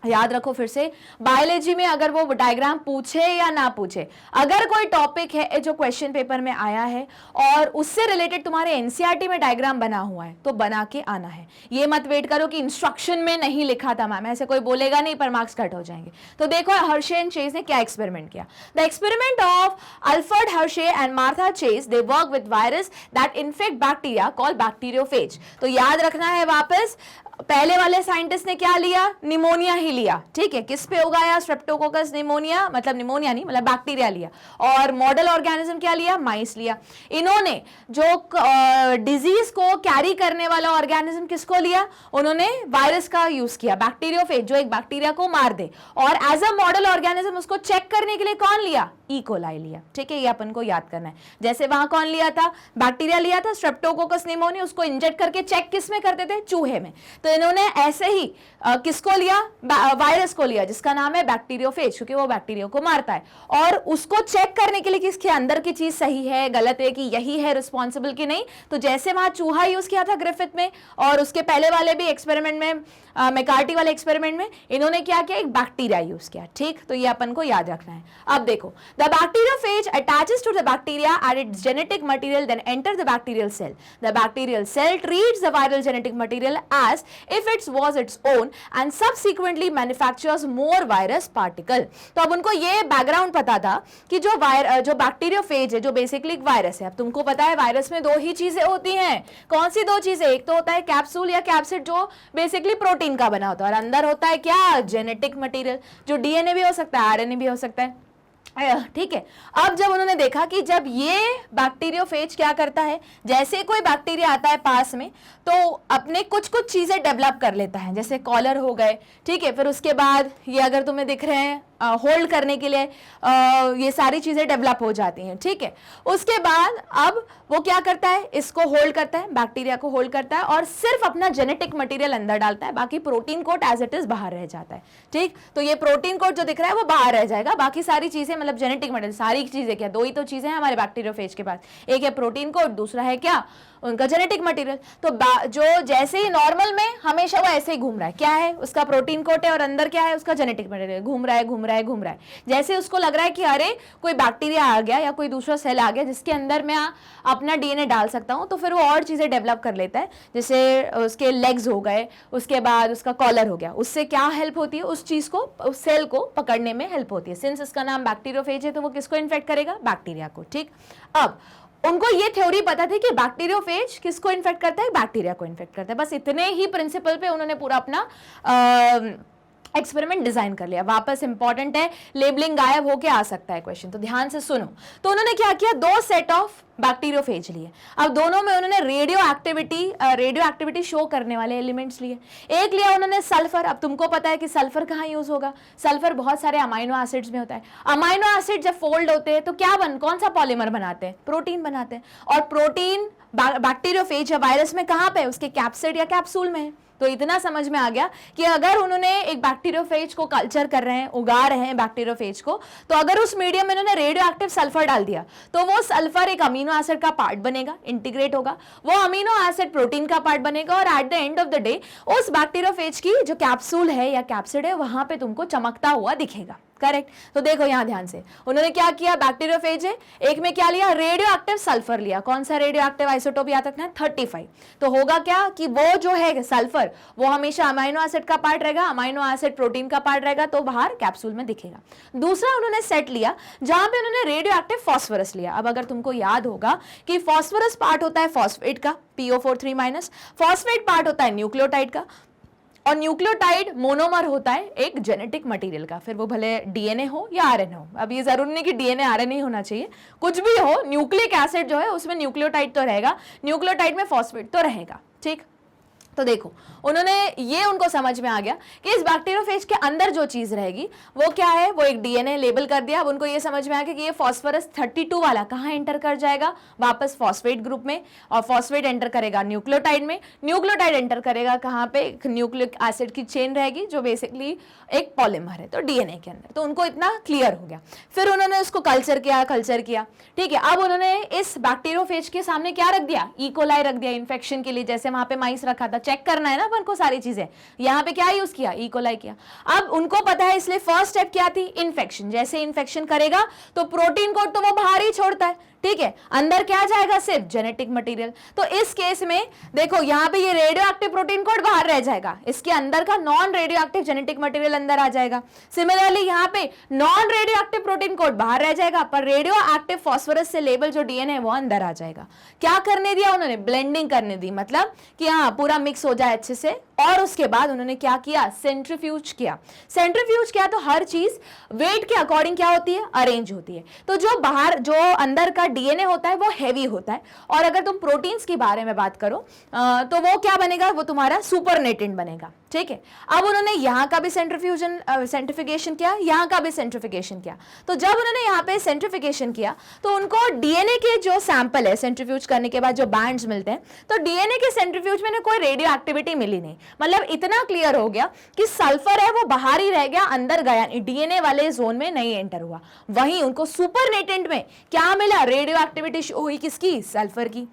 याद रखो फिर से, बायोलॉजी में अगर वो डायग्राम पूछे या ना पूछे, अगर कोई टॉपिक है जो क्वेश्चन पेपर में आया है और उससे रिलेटेड तुम्हारे एनसीईआरटी में डायग्राम बना हुआ है तो बना के आना है। ये मत वेट करो कि इंस्ट्रक्शन में नहीं लिखा था मैम, ऐसे कोई बोलेगा नहीं पर मार्क्स कट हो जाएंगे। तो देखो हर्शे एंड चेज ने क्या एक्सपेरिमेंट किया। The experiment of Alfred Hershey and Martha chase, they work with virus that infect bacteria called bacteriophage. तो याद रखना है वापस, पहले वाले साइंटिस्ट ने क्या लिया? निमोनिया ही लिया। ठीक है, किस पे उगाया? स्ट्रेप्टोकोकस निमोनिया, मतलब निमोनिया नहीं मतलब बैक्टीरिया लिया। और मॉडल ऑर्गेनिज्म क्या लिया? माइस लिया। इन्होंने जो डिजीज को कैरी करने वाला ऑर्गेनिज्म किसको लिया? उन्होंने वायरस का यूज किया, बैक्टीरियोफेज, जो एक बैक्टीरिया को मार दे। और एज अ मॉडल ऑर्गेनिज्म उसको चेक करने के लिए कौन लिया? ई कोलाई लिया। ठीक है, ये अपन को याद करना है। जैसे वहां कौन लिया था? बैक्टीरिया लिया था, स्ट्रेप्टोकोकस निमोनिया, उसको इंजेक्ट करके चेक किस में करते थे? चूहे में। तो इन्होंने ऐसे ही किसको लिया? वायरस को लिया जिसका नाम है बैक्टीरियोफेज, क्योंकि वो बैक्टीरिया को मारता है। और उसको चेक करने के लिए कि इसके अंदर की चीज सही है, गलत है, कि यही है रिस्पॉन्सिबल कि नहीं। तो जैसे वहां चूहा यूज किया था ग्रिफिथ में, और उसके पहले वाले भी एक्सपेरिमेंट में, मैकार्टी वाले एक्सपेरिमेंट में, इन्होंने क्या किया? एक बैक्टीरिया यूज किया। ठीक, तो ये अपन को याद रखना है। अब देखो, the bacteriophage attaches to the bacteria and its genetic material, then enter the bacterial cell. The bacterial cell treats the viral genetic material as if it was its own and subsequently manufactures more virus particle। तो अब उनको ये background पता था कि जो bacteriophage है, जो बेसिकली एक वायरस है। अब तुमको पता है वायरस में दो ही चीजें होती हैं। कौन सी दो चीजें? एक तो होता है कैप्सूल या कैप्सिड जो बेसिकली प्रोटीन का बना होता है, और अंदर होता है क्या? जेनेटिक मटेरियल, जो डीएनए भी हो सकता है, आरएनए भी हो सकता है। ठीक है, अब जब उन्होंने देखा कि जब ये बैक्टीरियोफेज क्या करता है, जैसे कोई बैक्टीरिया आता है पास में तो अपने कुछ चीजें डेवलप कर लेता है, जैसे कॉलर हो गए। ठीक है, फिर उसके बाद ये अगर तुम्हें दिख रहे हैं होल्ड करने के लिए ये सारी चीजें डेवलप हो जाती हैं। ठीक है, उसके बाद अब वो क्या करता है? इसको होल्ड करता है, बैक्टीरिया को होल्ड करता है और सिर्फ अपना जेनेटिक मटेरियल अंदर डालता है, बाकी protein coat as it is बाहर रह जाता है। ठीक, तो ये प्रोटीन कोट जो दिख रहा है वो बाहर रह जाएगा, बाकी सारी चीजें मतलब जेनेटिक मटेरियल, सारी चीजें क्या? दो ही तो चीजें हैं हमारे बैक्टीरियोफेज के पास, एक है प्रोटीन कोट, दूसरा है क्या? उनका जेनेटिक मटेरियल। तो जो जैसे ही नॉर्मल में हमेशा वो ऐसे ही घूम रहा है, क्या है? उसका प्रोटीन कोट है और अंदर क्या है? उसका जेनेटिक मटेरियल, घूम रहा है। जैसे उसको लग रहा है कि अरे कोई बैक्टीरिया आ गया या कोई दूसरा सेल आ गया जिसके अंदर मैं अपना डीएनए डाल सकता हूं, तो फिर वो और चीजें डेवलप कर लेता है, जैसे उसके लेग्स हो गए, उसके बाद उसका कॉलर हो गया। उससे क्या हेल्प होती है? उस चीज को, उस सेल को पकड़ने में हेल्प होती है। सिंस इसका नाम बैक्टीरियोफेज है तो वो किसको इन्फेक्ट करेगा? बैक्टीरिया को। ठीक, अब उनको ये थ्योरी पता थी कि बैक्टीरियोफेज किसको इन्फेक्ट करता है? बैक्टीरिया को इन्फेक्ट करता है। बस इतने ही प्रिंसिपल पे उन्होंने पूरा अपना एक्सपेरिमेंट डिजाइन कर लिया, वापस इंपॉर्टेंट है, लेबलिंग गायब होके आ सकता है क्वेश्चन, तो ध्यान से सुनो। तो उन्होंने क्या किया, दो सेट ऑफ बैक्टीरियोफेज लिए। अब दोनों में उन्होंने रेडियो एक्टिविटी शो करने वाले एलिमेंट्स लिए। एक लिया उन्होंने सल्फर। अब तुमको पता है कि सल्फर कहाँ यूज होगा, सल्फर बहुत सारे अमाइनो एसिड्स में होता है। अमाइनो एसिड जब फोल्ड होते हैं तो क्या कौन सा पॉलीमर बनाते हैं, प्रोटीन बनाते हैं। और प्रोटीन बैक्टीरियोफेज या वायरस में कहाँ पे, उसके कैप्सिड या कैप्सूल में है। तो इतना समझ में आ गया कि अगर उन्होंने एक बैक्टीरियोफेज को कल्चर कर रहे हैं, उगा रहे हैं बैक्टीरियोफेज को, तो अगर उस मीडियम में उन्होंने रेडियो एक्टिव सल्फर डाल दिया तो वो सल्फर एक अमीनो एसिड का पार्ट बनेगा, इंटीग्रेट होगा, वो अमीनो एसिड प्रोटीन का पार्ट बनेगा, और at the end of the day उस बैक्टीरियोफेज की जो कैप्सूल है या कैप्सिड है वहां पे तुमको चमकता हुआ दिखेगा। करेक्ट। तो देखो यहां ध्यान से, उन्होंने क्या किया, बैक्टीरियोफेज है, एक में क्या लिया, रेडियो एक्टिव सल्फर लिया। कौन सा रेडियो एक्टिव आइसोटोप याद रखना है, 35। तो होगा क्या कि वो जो है सल्फर वो हमेशा अमाइनो एसिड का पार्ट रहेगा, अमाइनो एसिड प्रोटीन का पार्ट रहेगा, तो बाहर कैप्सूल में दिखेगा। दूसरा उन्होंने सेट लिया जहां पे उन्होंने रेडियो एक्टिव फास्फोरस लिया। अब अगर तुमको याद होगा कि फास्फोरस पार्ट होता है फॉस्फेट का, PO4 3-, फॉस्फेट पार्ट होता है न्यूक्लियोटाइड का, और न्यूक्लियोटाइड मोनोमर होता है एक जेनेटिक मटेरियल का, फिर वो भले डीएनए हो या आरएनए हो। अब ये जरूरी नहीं कि डीएनए आरएनए ही होना चाहिए, कुछ भी हो, न्यूक्लिक एसिड जो है उसमें न्यूक्लियोटाइड तो रहेगा, न्यूक्लियोटाइड में फॉस्फेट तो रहेगा। ठीक, तो देखो उन्होंने ये उनको समझ में आ गया कि इस बैक्टीरियोफेज के अंदर जो चीज रहेगी वो क्या है, वो एक डीएनए लेबल कर दिया। अब उनको ये समझ में आ गया कि ये फास्फोरस 32 वाला कहाँ एंटर कर जाएगा, वापस फॉस्फेट ग्रुप में, और फॉस्फेट एंटर करेगा न्यूक्लियोटाइड में, न्यूक्लियोटाइड एंटर करेगा कहाँ पे, न्यूक्लिक एसिड की चेन रहेगी जो बेसिकली एक पॉलीमर है, तो डीएनए के अंदर। तो उनको इतना क्लियर हो गया। फिर उन्होंने उसको कल्चर किया। ठीक है, अब उन्होंने इस बैक्टीरियोफेज के सामने क्या रख दिया, इकोलाई रख दिया इन्फेक्शन के लिए, जैसे वहां पे माइस रखा था, चेक करना है ना अपन को सारी चीजें, यहां पे क्या यूज किया, इकोलाई किया। अब उनको पता है, इसलिए फर्स्ट स्टेप क्या थी, इन्फेक्शन। जैसे इन्फेक्शन करेगा तो प्रोटीन कोड तो वो बाहर ही छोड़ता है, ठीक है, अंदर क्या जाएगा, सिर्फ जेनेटिक मटेरियल। तो इस केस में देखो यहां पे ये रेडियो एक्टिव प्रोटीन कोड बाहर रह जाएगा, इसके अंदर का non radio active genetic material अंदर आ जाएगा। सिमिलरली यहां पे non radio active protein code बाहर रह जाएगा, पर रेडियो एक्टिव फास्फोरस से लेबल जो डीएनए है वो अंदर आ जाएगा। क्या करने दिया उन्होंने, ब्लेंडिंग करने दी, मतलब कि हाँ पूरा मिक्स हो जाए अच्छे से। और उसके बाद उन्होंने क्या किया, सेंट्रीफ्यूज किया। सेंट्रीफ्यूज किया तो हर चीज वेट के अकॉर्डिंग क्या होती है, अरेंज होती है। तो जो बाहर जो अंदर का डीएनए होता है वो हैवी होता है, और अगर तुम प्रोटीन्स के बारे में बात करो तो वो क्या बनेगा, वो तुम्हारा सुपरनेटेंट बनेगा। ठीक है, अब उन्होंने यहाँ का भी सेंट्रिफिकेशन किया, यहाँ का भी सेंट्रिफिकेशन किया। तो जब उन्होंने यहाँ पे सेंट्रिफिकेशन किया तो उनको डीएनए के जो सैंपल है सेंट्रीफ्यूज करने के बाद जो बैंड्स मिलते हैं, तो डीएनए के सेंट्रीफ्यूज में कोई रेडियो एक्टिविटी मिली नहीं। मतलब इतना क्लियर हो गया कि सल्फर है वो बाहर ही रह गया, अंदर गया नहीं, डीएनए वाले जोन में नहीं एंटर हुआ। वहीं उनको सुपरनेटेंट में क्या मिला, रेडियो एक्टिविटी हुई किसकी, सल्फर की।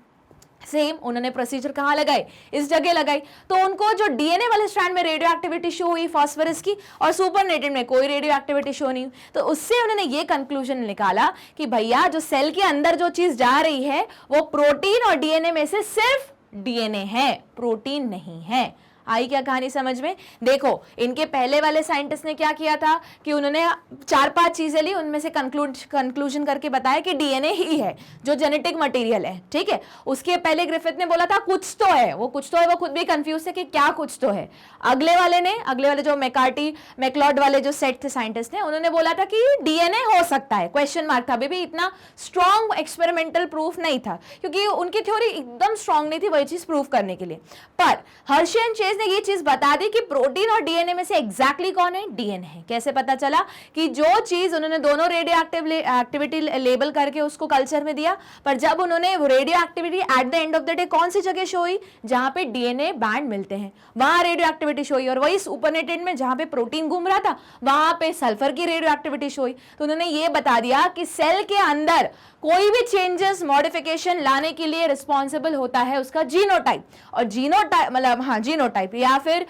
सेम उन्होंने प्रोसीजर कहाँ लगाए, इस जगह लगाई। तो उनको जो डीएनए वाले स्ट्रैंड में रेडियो एक्टिविटी शो हुई फास्फोरस की, और सुपरनेटेड में कोई रेडियो एक्टिविटी शो नहीं हुई। तो उससे उन्होंने ये कंक्लूजन निकाला कि भैया जो सेल के अंदर जो चीज जा रही है वो प्रोटीन और डीएनए में से सिर्फ डीएनए है, प्रोटीन नहीं है। आई क्या कहानी समझ में। देखो इनके पहले वाले साइंटिस्ट ने क्या किया था कि उन्होंने 4-5 चीजें ली, उनमें से कंक्लूजन करके बताया कि डीएनए ही है जो जेनेटिक मटेरियल है। ठीक है, उसके पहले ग्रिफिथ ने बोला था कुछ तो है, वो कुछ तो है, वो खुद भी कंफ्यूज थे कि क्या कुछ तो है। अगले वाले जो मैकलॉड वाले जो सेट थे साइंटिस्ट ने, उन्होंने बोला था कि डीएनए हो सकता है, क्वेश्चन मार्क था, अभी भी इतना स्ट्रॉन्ग एक्सपेरिमेंटल प्रूफ नहीं था, क्योंकि उनकी थ्योरी एकदम स्ट्रॉन्ग नहीं थी वही चीज प्रूव करने के लिए। पर हर्शी एंड चेज ने ये चीज बता दी कि प्रोटीन और डीएनए में से एग्जैक्टली कौन है, डीएनए है। कैसे पता चला कि जो चीज उन्होंने दोनों रेडियो एक्टिविटी लेबल करके उसको कल्चर में दिया, पर जब उन्होंने radio activity at the end of the day कौन सी जगह शो हुई, जहां पे डीएनए बैंड मिलते हैं वहां रेडियो एक्टिविटी शो हुई, और वही सुपरनेटेड में जहां पे प्रोटीन घूम रहा था वहां पे सल्फर की रेडियो एक्टिविटी शो हुई। तो उन्होंने ये बता दिया कि सेल के अंदर कोई भी चेंजेस मॉडिफिकेशन लाने के लिए रिस्पॉन्सिबल होता है उसका जीनोटाइप, और जीनोटाइप मतलब हाँ जीनोटाइप, या फिर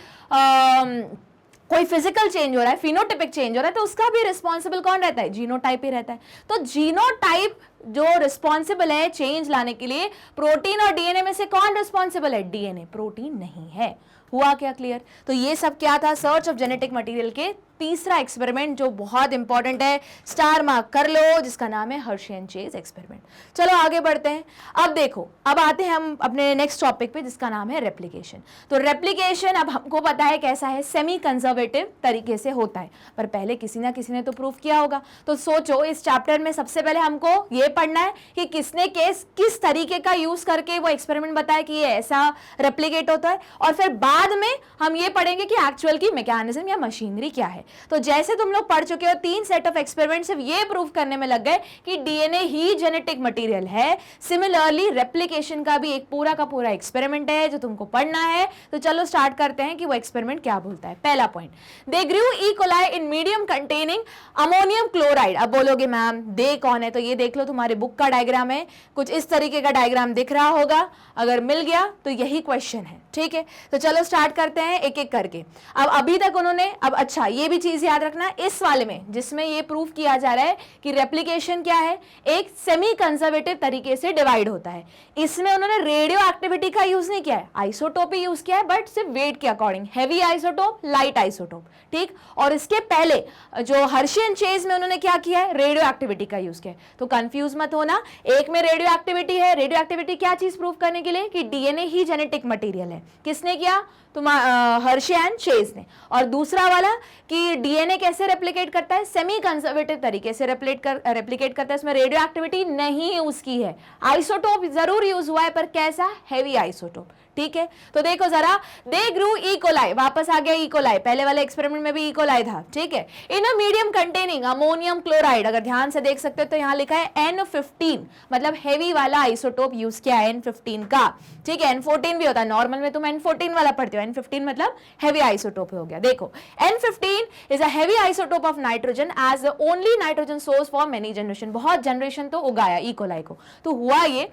कोई फिजिकल चेंज हो रहा है, फिनोटाइपिक चेंज हो रहा है, तो उसका भी रिस्पॉन्सिबल कौन रहता है, जीनोटाइप ही रहता है। तो जीनोटाइप जो रिस्पॉन्सिबल है चेंज लाने के लिए, प्रोटीन और डीएनए में से कौन रिस्पॉन्सिबल है, डीएनए, प्रोटीन नहीं है। हुआ क्या क्लियर। तो ये सब क्या था, सर्च ऑफ जेनेटिक मटेरियल के तीसरा एक्सपेरिमेंट जो बहुत इंपॉर्टेंट है, स्टार मार्क कर लो, जिसका नाम है हर्शी एंड चेज एक्सपेरिमेंट। चलो आगे बढ़ते हैं। अब देखो, अब आते हैं हम अपने नेक्स्ट टॉपिक पे, जिसका नाम है रेप्लिकेशन। तो रेप्लिकेशन अब हमको पता है कैसा है, सेमी कंजर्वेटिव तरीके से होता है, पर पहले किसी ना किसी ने तो प्रूफ किया होगा। तो सोचो, इस चैप्टर में सबसे पहले हमको ये पढ़ना है कि किसने किस तरीके का यूज करके वो एक्सपेरिमेंट बताया कि ये ऐसा रेप्लिकेट होता है, और फिर बाद में हम ये पढ़ेंगे कि एक्चुअल की मैकेनिज्म या मशीनरी क्या है। तो जैसे तुम लोग पढ़ चुके हो, 3 सेट ऑफ एक्सपेरिमेंट सिर्फ ये प्रूफ करने में लग गए कि डीएनए ही जेनेटिक मटेरियल है। सिमिलरली रेप्लिकेशन का भी एक पूरा का पूरा एक्सपेरिमेंट है जो तुमको पढ़ना है। तो चलो स्टार्ट करते हैं कि वो एक्सपेरिमेंट क्या बोलता है। पहला point, they grew E coli in medium containing ammonium chloride. अब बोलोगे मैम दे कौन है, तो ये देख लो, तुम्हारे बुक का डायग्राम है, कुछ इस तरीके का डायग्राम दिख रहा होगा, अगर मिल गया तो यही क्वेश्चन है। ठीक है, तो चलो स्टार्ट करते हैं एक एक करके। अब अभी तक उन्होंने, अब अच्छा ये भी चीज याद रखना, इस वाले में जिसमें ये प्रूफ किया जा रहा है कि रेप्लिकेशन क्या है, एक सेमी कंजर्वेटिव तरीके से डिवाइड होता है। इसमें उन्होंने रेडियो एक्टिविटी का यूज नहीं किया है, आइसोटोप ही यूज किया है, बट सिर्फ वेट के according, heavy isotope, light isotope. ठीक, और इसके पहले जो हर्शी एंड चेज में उन्होंने क्या किया है, रेडियो एक्टिविटी का यूज किया है। तो कंफ्यूज मत होना, एक में रेडियो एक्टिविटी है, रेडियो एक्टिविटी क्या चीज प्रूव करने के लिए कि डीएनए ही जेनेटिक मटेरियल है। किसने किया, हर्शी एंड चेज ने। और दूसरा वाला कि डीएनए कैसे रेप्लिकेट करता है, सेमी कंजर्वेटिव तरीके से रेप्लिकेट करता है, इसमें रेडियो एक्टिविटी नहीं यूज की है, आइसोटोप जरूर यूज हुआ है, पर कैसा, हैवी आइसोटोप। ठीक है, तो देखो जरा, दे ग्रू ई कोलाई, वापस आ गया ई कोलाई, पहले वाले एक्सपेरिमेंट में भी ई कोलाई था। ठीक है, in a medium containing ammonium chloride, अगर ध्यान से देख सकते हो तो यहां लिखा है N15, मतलब हैवी वाला आइसोटोप यूज किया है N15 का। ठीक है, N14 भी होता है, नॉर्मल में तुम N14 वाला पढ़ते हो, N15 मतलब हैवी आइसोटोप हो गया। देखो, N15 is a heavy isotope of nitrogen as the only nitrogen source for many generation, बहुत जनरेशन तो उगाया ई कोलाई को। तो हुआ ये,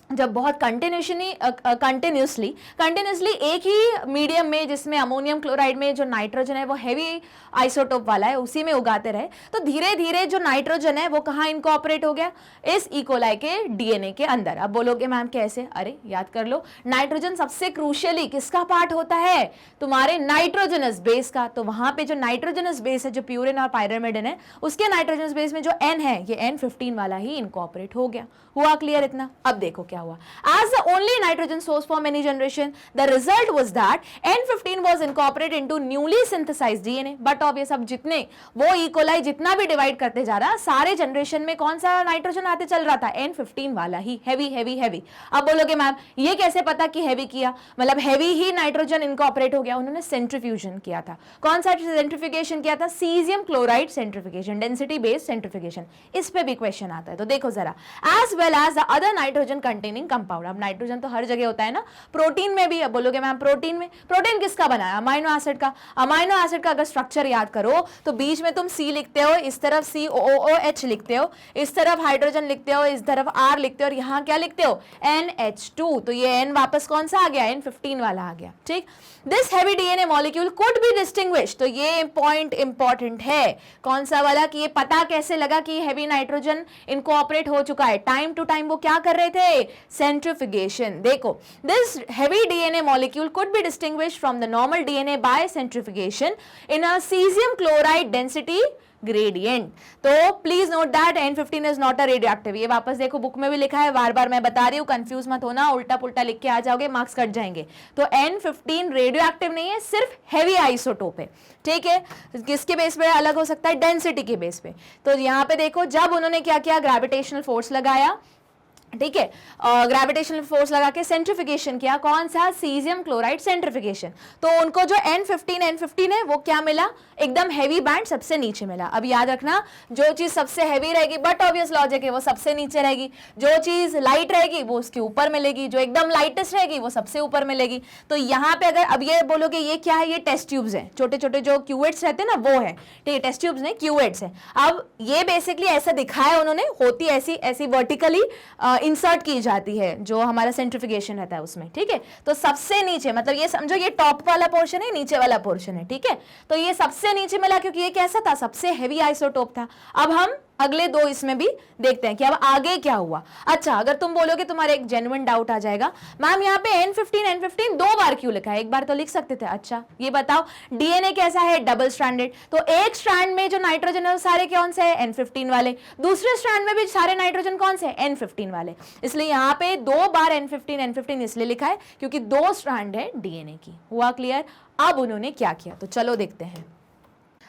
जब बहुत कंटिन्यूसली एक ही मीडियम में, जिसमें अमोनियम क्लोराइड में जो नाइट्रोजन है वो हैवी आइसोटोप वाला है, उसी में उगाते रहे, तो धीरे धीरे जो नाइट्रोजन है वो कहाँ इनकॉर्पोरेट हो गया, इस ई कोलाई के डीएनए के अंदर। अब बोलोगे मैम कैसे, अरे याद कर लो, नाइट्रोजन सबसे क्रूशियली किसका पार्ट होता है, तुम्हारे नाइट्रोजनस बेस का। तो वहां पे जो नाइट्रोजनस बेस है, जो प्यूरिन और पायरिमिडिन है, उसके नाइट्रोजनस बेस में जो N है, ये N15 वाला ही इनकॉर्पोरेट हो गया। हुआ क्लियर इतना? अब देखो क्या हुआ, as the only nitrogen source for many generation, the result was that N15 was incorporated into newly synthesized DNA. But obvious, अब जितने वो ई कोलाई जितना भी डिवाइड करते जा रहा, सारे जनरेशन में कौन सा नाइट्रोजन आते चल रहा था, N15 वाला ही, हैवी हैवी हैवी। अब बोलोगे मैम ये कैसे पता कि हैवी किया, मतलब हैवी ही नाइट्रोजन इनकॉर्पोरेट हो गया, उन्होंने सेंट्रीफ्यूजन किया था। कौन सा सेंट्रीफिकेशन किया था, caesium chloride centrifugation, density based centrifugation. इस पे भी क्वेश्चन आता है, तो देखो जरा, as well as the other nitrogen containing compound. अब नाइट्रोजन तो हर जगह होता है ना, प्रोटीन में भी। अब बोलोगे मैम प्रोटीन में, प्रोटीन किसका बना है, अमाइनो एसिड का। अमाइनो एसिड का अगर स्ट्रक्चर याद करो तो बीच में तुम C लिखते हो, इस तरफ COOH लिखते हो, इस तरफ हाइड्रोजन लिखते हो, इस तरफ R लिखते हो, और यहाँ क्या लिखते हो, NH2। तो ये N वापस कौन सा आ गया, N15 वाला आ गया। ठीक, this heavy DNA molecule could be distinguished. तो ये पॉइंट इंपॉर्टेंट है, कौन सा वाला, कि ये पता कैसे लगा कि हैवी नाइट्रोजन इनकॉर्पोरेट हो चुका है। टाइम टू टाइम वो क्या कर रहे थे, सेंट्रीफ्यूगेशन। देखो, this heavy DNA molecule could be distinguished from the normal DNA by centrifugation in a caesium chloride density gradient. तो please note that N15 is not a radioactive. ये वापस देखो, बुक में भी लिखा है, बार बार मैं बता रही हूँ, कंफ्यूज मत होना, उल्टा पुल्टा लिख के आ जाओगे, मार्क्स कट जाएंगे। तो N15 रेडियोएक्टिव नहीं है, सिर्फ हैवी आइसोटोप है। ठीक है, किसके बेस पे अलग हो सकता है, डेंसिटी के बेस पे। तो यहाँ पे देखो, जब उन्होंने क्या किया, ग्रेविटेशनल फोर्स लगाया, ठीक है, ग्रेविटेशनल फोर्स लगा के सेंट्रीफिकेशन किया, कौन सा, सीजियम क्लोराइड सेंट्रीफिकेशन। तो उनको जो N15 है वो क्या मिला, एकदम हैवी बैंड सबसे नीचे मिला। अब याद रखना, जो चीज सबसे हैवी रहेगी, बट ऑब्वियस लॉजिक है, वो सबसे नीचे रहेगी, जो चीज लाइट रहेगी वो उसके ऊपर मिलेगी, जो एकदम लाइटेस्ट रहेगी वो सबसे ऊपर मिलेगी। तो यहाँ पे अगर अब ये बोलोगे ये क्या है, ये टेस्ट ट्यूब्स है, छोटे छोटे जो क्यूवेट्स रहते हैं ना, वो है। ठीक है, टेस्ट ट्यूब्स नहीं, क्यूवेट्स है। अब ये बेसिकली ऐसा दिखाया उन्होंने, होती ऐसी वर्टिकली इंसर्ट की जाती है, जो हमारा सेंट्रीफिकेशन रहता है उसमें। ठीक है, तो सबसे नीचे, मतलब ये समझो ये टॉप वाला पोर्शन है, नीचे वाला पोर्शन है। ठीक है, तो ये सबसे नीचे मिला क्योंकि ये कैसा था, सबसे हैवी आइसोटोप था। अब हम अगले दो इसमें भी देखते हैं कि अब आगे क्या हुआ। अच्छा, अगर तुम बोलोगे, तुम्हारा एक जेन्युइन डाउट आ जाएगा, मैम यहाँ पे N15 दो बार क्यों लिखा है, एक बार तो लिख सकते थे। अच्छा ये बताओ, डीएनए कैसा है, डबल स्ट्रैंडेड, तो एक स्ट्रैंड में जो नाइट्रोजन है वो सारे कौन से है, N15 वाले, दूसरे स्ट्रैंड में भी सारे नाइट्रोजन कौन से, N15 वाले। इसलिए यहाँ पे दो बार N15 इसलिए लिखा है क्योंकि दो स्ट्रैंड है डीएनए की। हुआ क्लियर? अब उन्होंने क्या किया, तो चलो देखते हैं।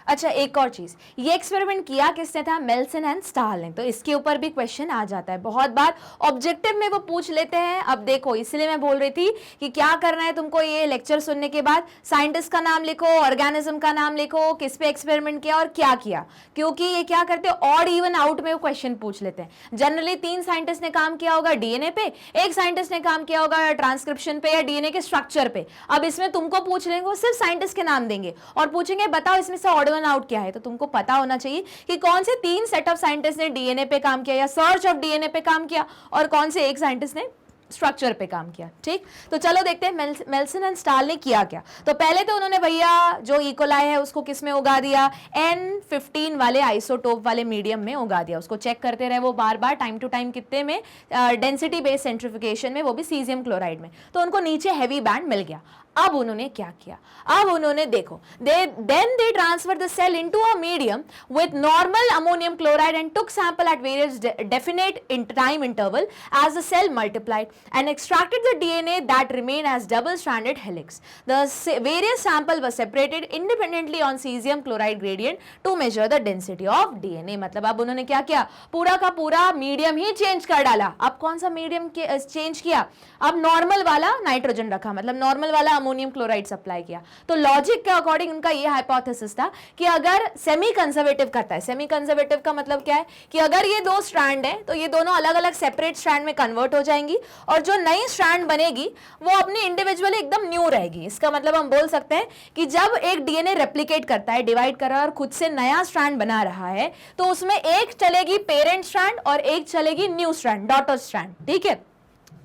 अच्छा, एक और चीज, ये एक्सपेरिमेंट किया किसने था, मेल्सन एंड स्टाहल ने। तो इसके ऊपर भी क्वेश्चन आ जाता है, बहुत बार ऑब्जेक्टिव में वो पूछ लेते हैं। अब देखो, इसलिए मैं बोल रही थी कि क्या करना है तुमको, ये लेक्चर सुनने के बाद साइंटिस्ट का नाम लिखो, ऑर्गेनिज्म का नाम लिखो, किस पे एक्सपेरिमेंट किया और क्या किया, क्योंकि ये क्या करते हैं, ऑड इवन आउट में वो क्वेश्चन पूछ लेते हैं। जनरली 3 साइंटिस्ट ने काम किया होगा डीएनए पे, एक साइंटिस्ट ने काम किया होगा ट्रांसक्रिप्शन पे या डीएनए के स्ट्रक्चर पे। अब इसमें तुमको पूछ लेंगे, वो सिर्फ साइंटिस्ट के नाम देंगे और पूछेंगे बताओ इसमें से ऑड इवन आउट क्या है। तो तुमको पता होना चाहिए कि कौन से 3 सेट ऑफ साइंटिस्ट ने डीएनए पे काम किया या सर्च ऑफ डीएनए पे काम किया और कौन से एक साइंटिस्ट ने स्ट्रक्चर पे काम किया। ठीक, तो चलो देखते हैं मेल्सन एंड स्टाहल ने किया क्या। तो पहले तो उन्होंने भैया जो इकोलाई है उसको किस में उगा दिया, N15 वाले आइसोटोप वाले मीडियम में उगा दिया। उसको चेक करते रहे वो बार बार, टाइम टू टाइम, कितने में, डेंसिटी बेस्ड सेंट्रिफिकेशन में, वो भी सीजियम क्लोराइड में। तो उनको नीचे हैवी बैंड मिल गया। अब उन्होंने क्या किया, अब उन्होंने देखो, then they transferred the cell into a medium with normal ammonium chloride and took sample at various definite time interval as the cell multiplied and extracted the DNA that remained as double-stranded helix. The various samples were separated independently on cesium chloride gradient to measure the density of DNA. मतलब अब उन्होंने क्या किया, पूरा का पूरा medium ही change कर डाला। अब कौन सा मीडियम चेंज किया, अब नॉर्मल वाला नाइट्रोजन रखा, मतलब नॉर्मल वाला अमोनियम क्लोराइड सप्लाई किया। तो लॉजिक के अकॉर्डिंग उनका ये हाइपोथेसिस था कि अगर सेमी कंजर्वेटिव करता है, सेमी कंजर्वेटिव का मतलब क्या है कि अगर ये दो स्ट्रैंड है तो ये दोनों अलग अलग सेपरेट स्ट्रैंड में कन्वर्ट हो जाएंगी और जो नई स्ट्रैंड बनेगी वो अपनी इंडिविजुअली एकदम न्यू रहेगी। इसका मतलब हम बोल सकते हैं कि जब एक डीएनए रेप्लिकेट करता है, डिवाइड कर रहा है और खुद से नया स्ट्रैंड बना रहा है, तो उसमें एक चलेगी पेरेंट स्ट्रैंड और एक चलेगी न्यू स्ट्रैंड, डॉटर स्ट्रैंड। ठीक है,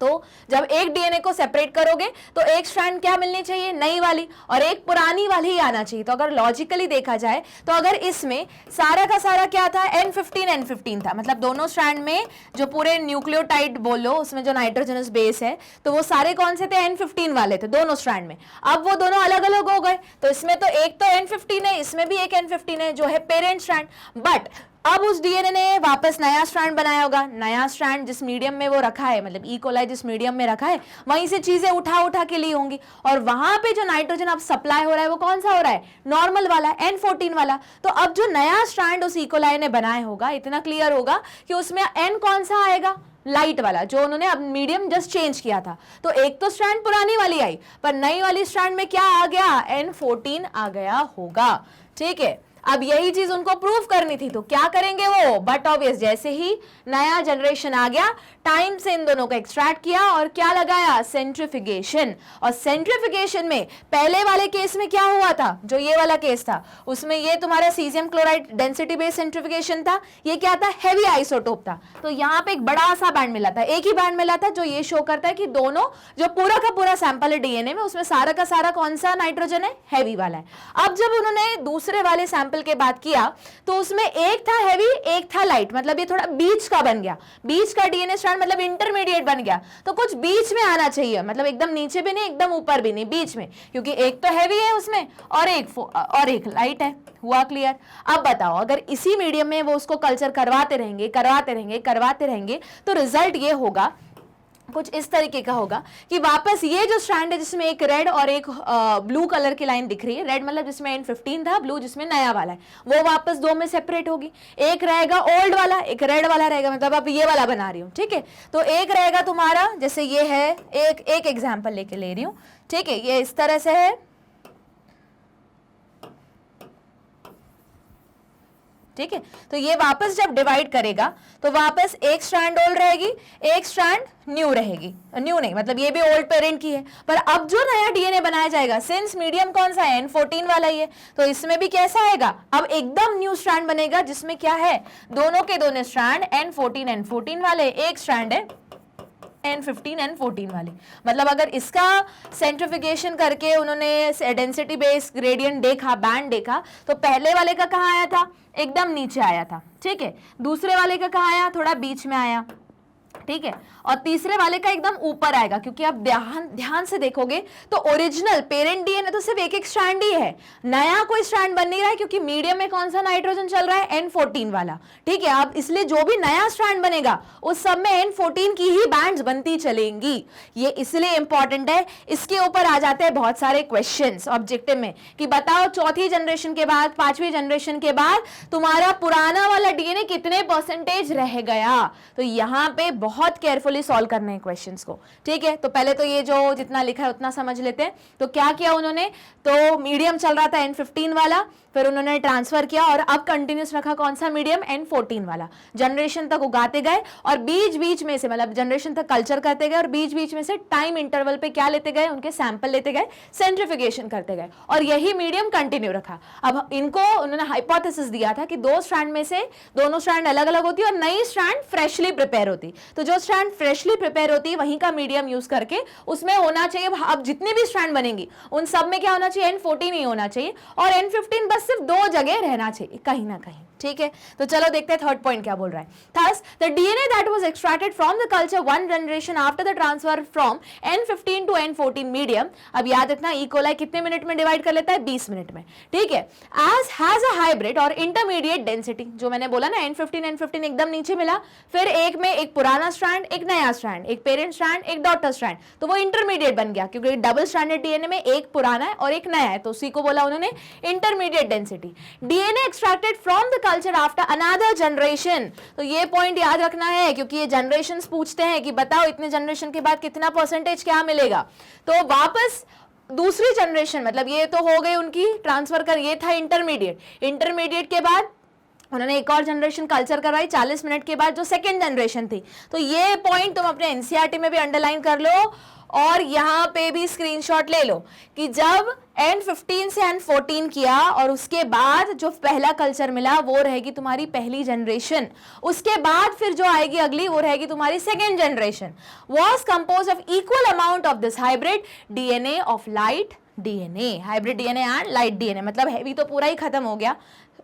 तो जब एक डीएनए को सेपरेट करोगे तो एक स्ट्रैंड क्या मिलनी चाहिए, नई वाली, और एक पुरानी वाली ही आना चाहिए। तो अगर लॉजिकली देखा जाए तो अगर इसमें सारा का सारा क्या था, N15 था, मतलब दोनों स्ट्रैंड में जो पूरे न्यूक्लियोटाइड बोलो उसमें जो नाइट्रोजनस बेस है तो वो सारे कौन से थे, N15 वाले थे दोनों स्ट्रैंड में। अब वो दोनों अलग अलग हो गए, तो इसमें तो एक तो N15 है, इसमें भी एक N15 है जो है पेरेंट स्ट्रैंड। बट अब उस डीएनए ने वापस नया स्ट्रैंड बनाया होगा, नया स्ट्रैंड जिस मीडियम में वो रखा है, मतलब ई कोलाई जिस मीडियम में रखा है वहीं से चीजें उठा उठा के ली होंगी, और वहां पे जो नाइट्रोजन अब सप्लाई हो रहा है वो कौन सा हो रहा है, नॉर्मल वाला, N14 वाला। तो अब जो नया स्ट्रैंड उस ई कोलाई ने बनाया होगा, इतना क्लियर होगा कि उसमें N कौन सा आएगा, लाइट वाला, जो उन्होंने अब मीडियम जस्ट चेंज किया था। तो एक तो स्ट्रैंड पुरानी वाली आई, पर नई वाली स्ट्रैंड में क्या आ गया, N14 आ गया होगा। ठीक है, अब यही चीज उनको प्रूव करनी थी, तो क्या करेंगे वो, बट ऑब्वियस जैसे ही नया जनरेशन आ गया, टाइम से इन दोनों को एक्सट्रैक्ट किया और क्या लगाया, सेंट्रिफिकेशन। और सेंट्रिफिकेशन में पहले वाले केस में क्या हुआ था, जो ये वाला केस था उसमें ये तुम्हारा सीजियम क्लोराइड डेंसिटी बेस्ड सेंट्रिफिकेशन था, ये क्या था, हैवी आइसोटोप था। तो यहाँ पे एक बड़ा सा बैंड मिला था, एक ही बैंड मिला था, जो ये शो करता है कि दोनों जो पूरा का पूरा सैंपल है डीएनए में उसमें सारा का सारा कौन सा नाइट्रोजन है, हैवी वाला है। अब जब उन्होंने दूसरे वाले सैंपल के बात किया तो उसमें एक था हैवी, एक था लाइट, मतलब ये थोड़ा बीच का बन गया, बीच का डीएनए स्ट्रैंड मतलब इंटरमीडिएट बन गया। तो कुछ बीच में आना चाहिए, मतलब एकदम नीचे भी नहीं एकदम ऊपर भी नहीं, बीच में, क्योंकि एक तो हैवी है उसमें और एक लाइट है। हुआ क्लियर? अब बताओ, अगर इसी मीडियम में वो उसको कल्चर करवाते रहेंगे तो रिजल्ट ये होगा, कुछ इस तरीके का होगा कि वापस ये जो स्ट्रैंड है जिसमें एक रेड और एक ब्लू कलर की लाइन दिख रही है, रेड मतलब जिसमें N15 था, ब्लू जिसमें नया वाला है, वो वापस दो में सेपरेट होगी। एक रहेगा ओल्ड वाला, एक रेड वाला रहेगा, मतलब अब ये वाला बना रही हूँ। ठीक है, तो एक रहेगा तुम्हारा, जैसे ये है, एक एग्जाम्पल लेके ले रही हूँ। ठीक है, ये इस तरह से है। ठीक है, तो ये वापस जब डिवाइड करेगा तो वापस एक स्ट्रैंड ओल्ड रहेगी, एक स्ट्रैंड न्यू रहेगी, न्यू नहीं मतलब ये भी ओल्ड पेरेंट की है। पर अब जो नया डीएनए बनाया जाएगा, सिंस मीडियम कौन सा है, N14 वाला ही है, तो इसमें भी कैसा आएगा, अब एकदम न्यू स्ट्रैंड बनेगा जिसमें क्या है, दोनों के दोनों स्ट्रैंड N14 वाले, एक स्ट्रैंड है N15 N14 वाली। मतलब अगर इसका सेंट्रिफिकेशन करके उन्होंने डेंसिटी बेस ग्रेडियंट देखा, बैंड देखा, तो पहले वाले का कहाँ आया था, एकदम नीचे आया था, ठीक है। दूसरे वाले का कहाँ आया, थोड़ा बीच में आया, ठीक है। और तीसरे वाले का एकदम ऊपर आएगा, क्योंकि आप ध्यान से देखोगे तो ओरिजिनल पेरेंट डीएनए तो सिर्फ एक स्ट्रैंड ही है, नया कोई स्ट्रैंड बन नहीं रहा है, क्योंकि मीडियम में कौन सा नाइट्रोजन चल रहा है, N14 वाला, ठीक है। अब इसलिए जो भी नया स्ट्रैंड बनेगा उस सब में N14 की ही बैंड्स बनती चलेंगी। ये इसलिए इंपॉर्टेंट है। इसके ऊपर आ जाते हैं बहुत सारे क्वेश्चंस ऑब्जेक्टिव में कि बताओ चौथी जनरेशन के बाद, पांचवी जनरेशन के बाद तुम्हारा पुराना वाला डीएनए कितने परसेंटेज रह गया। तो यहाँ पे बहुत केयरफुली सॉल्व करने हैं क्वेश्चंस को, ठीक है। तो पहले तो ये जो जितना लिखा है उतना समझ लेते हैं। तो क्या किया उन्होंने, तो मीडियम चल रहा था N15 वाला, फिर उन्होंने ट्रांसफर किया और अब कंटिन्यूस रखा कौन सा मीडियम, N14 वाला। जनरेशन तक उगाते गए और बीच बीच में से, मतलब जनरेशन तक कल्चर करते गए और बीच बीच में से टाइम इंटरवल पे क्या लेते गए, उनके सैंपल लेते गए, सेंट्रिफिकेशन करते गए और यही मीडियम कंटिन्यू रखा। अब इनको उन्होंने हाइपोथेसिस दिया था कि दो स्ट्रैंड में से दोनों स्ट्रैंड अलग अलग होती है और नई स्ट्रैंड फ्रेशली प्रिपेयर होती। तो जो स्ट्रैंड फ्रेशली प्रिपेयर होती है वहीं का मीडियम यूज करके उसमें होना चाहिए, अब जितनी भी स्ट्रैंड बनेंगी उन सब में क्या होना चाहिए, N14 ही होना चाहिए और N15 बस सिर्फ दो जगह रहना चाहिए कहीं ना कहीं, ठीक है। तो चलो देखते हैं थर्ड पॉइंट क्या बोल रहा है। Thus, the DNA that was extracted from the culture one generation after the transfer from N15 to N14 medium, अब याद रखना E. coli कितने मिनट में डिवाइड कर लेता है, 20 मिनट में, ठीक है। As has a hybrid और intermediate density, जो मैंने बोला ना N15 N15 एकदम नीचे मिला, फिर एक में एक पुराना स्ट्रैंड, एक नया स्ट्रैंड, एक पेरेंट स्ट्रैंड, एक डॉटर स्ट्रैंड, तो वो इंटरमीडिएट बन गया, क्योंकि डबल स्ट्रैंडेड डीएनए में एक पुराना है और एक नया है, तो उसी को बोला उन्होंने intermediate density. DNA extracted from the culture after another generation, तो ये पॉइंट याद रखना है क्योंकि ये जनरेशंस पूछते हैं कि बताओ इतने जनरेशन के बाद कितना परसेंटेज क्या मिलेगा। तो वापस दूसरी जनरेशन, मतलब ये तो हो गई उनकी ट्रांसफर कर, ये था इंटरमीडिएट के बाद उन्होंने एक और जनरेशन कल्चर करवाई 40 मिनट के बाद, जो सेकेंड जनरेशन थी। तो ये पॉइंट तुम अपने एनसीईआरटी में भी अंडरलाइन कर लो और यहाँ पे भी स्क्रीनशॉट ले लो कि जब N15 से N14 किया और उसके बाद जो पहला कल्चर मिला वो रहेगी तुम्हारी पहली जनरेशन, उसके बाद फिर जो आएगी अगली वो रहेगी तुम्हारी second generation. Was compose of equal amount of this hybrid DNA of light DNA, hybrid DNA and light DNA, मतलब हैवी तो पूरा ही खत्म हो गया।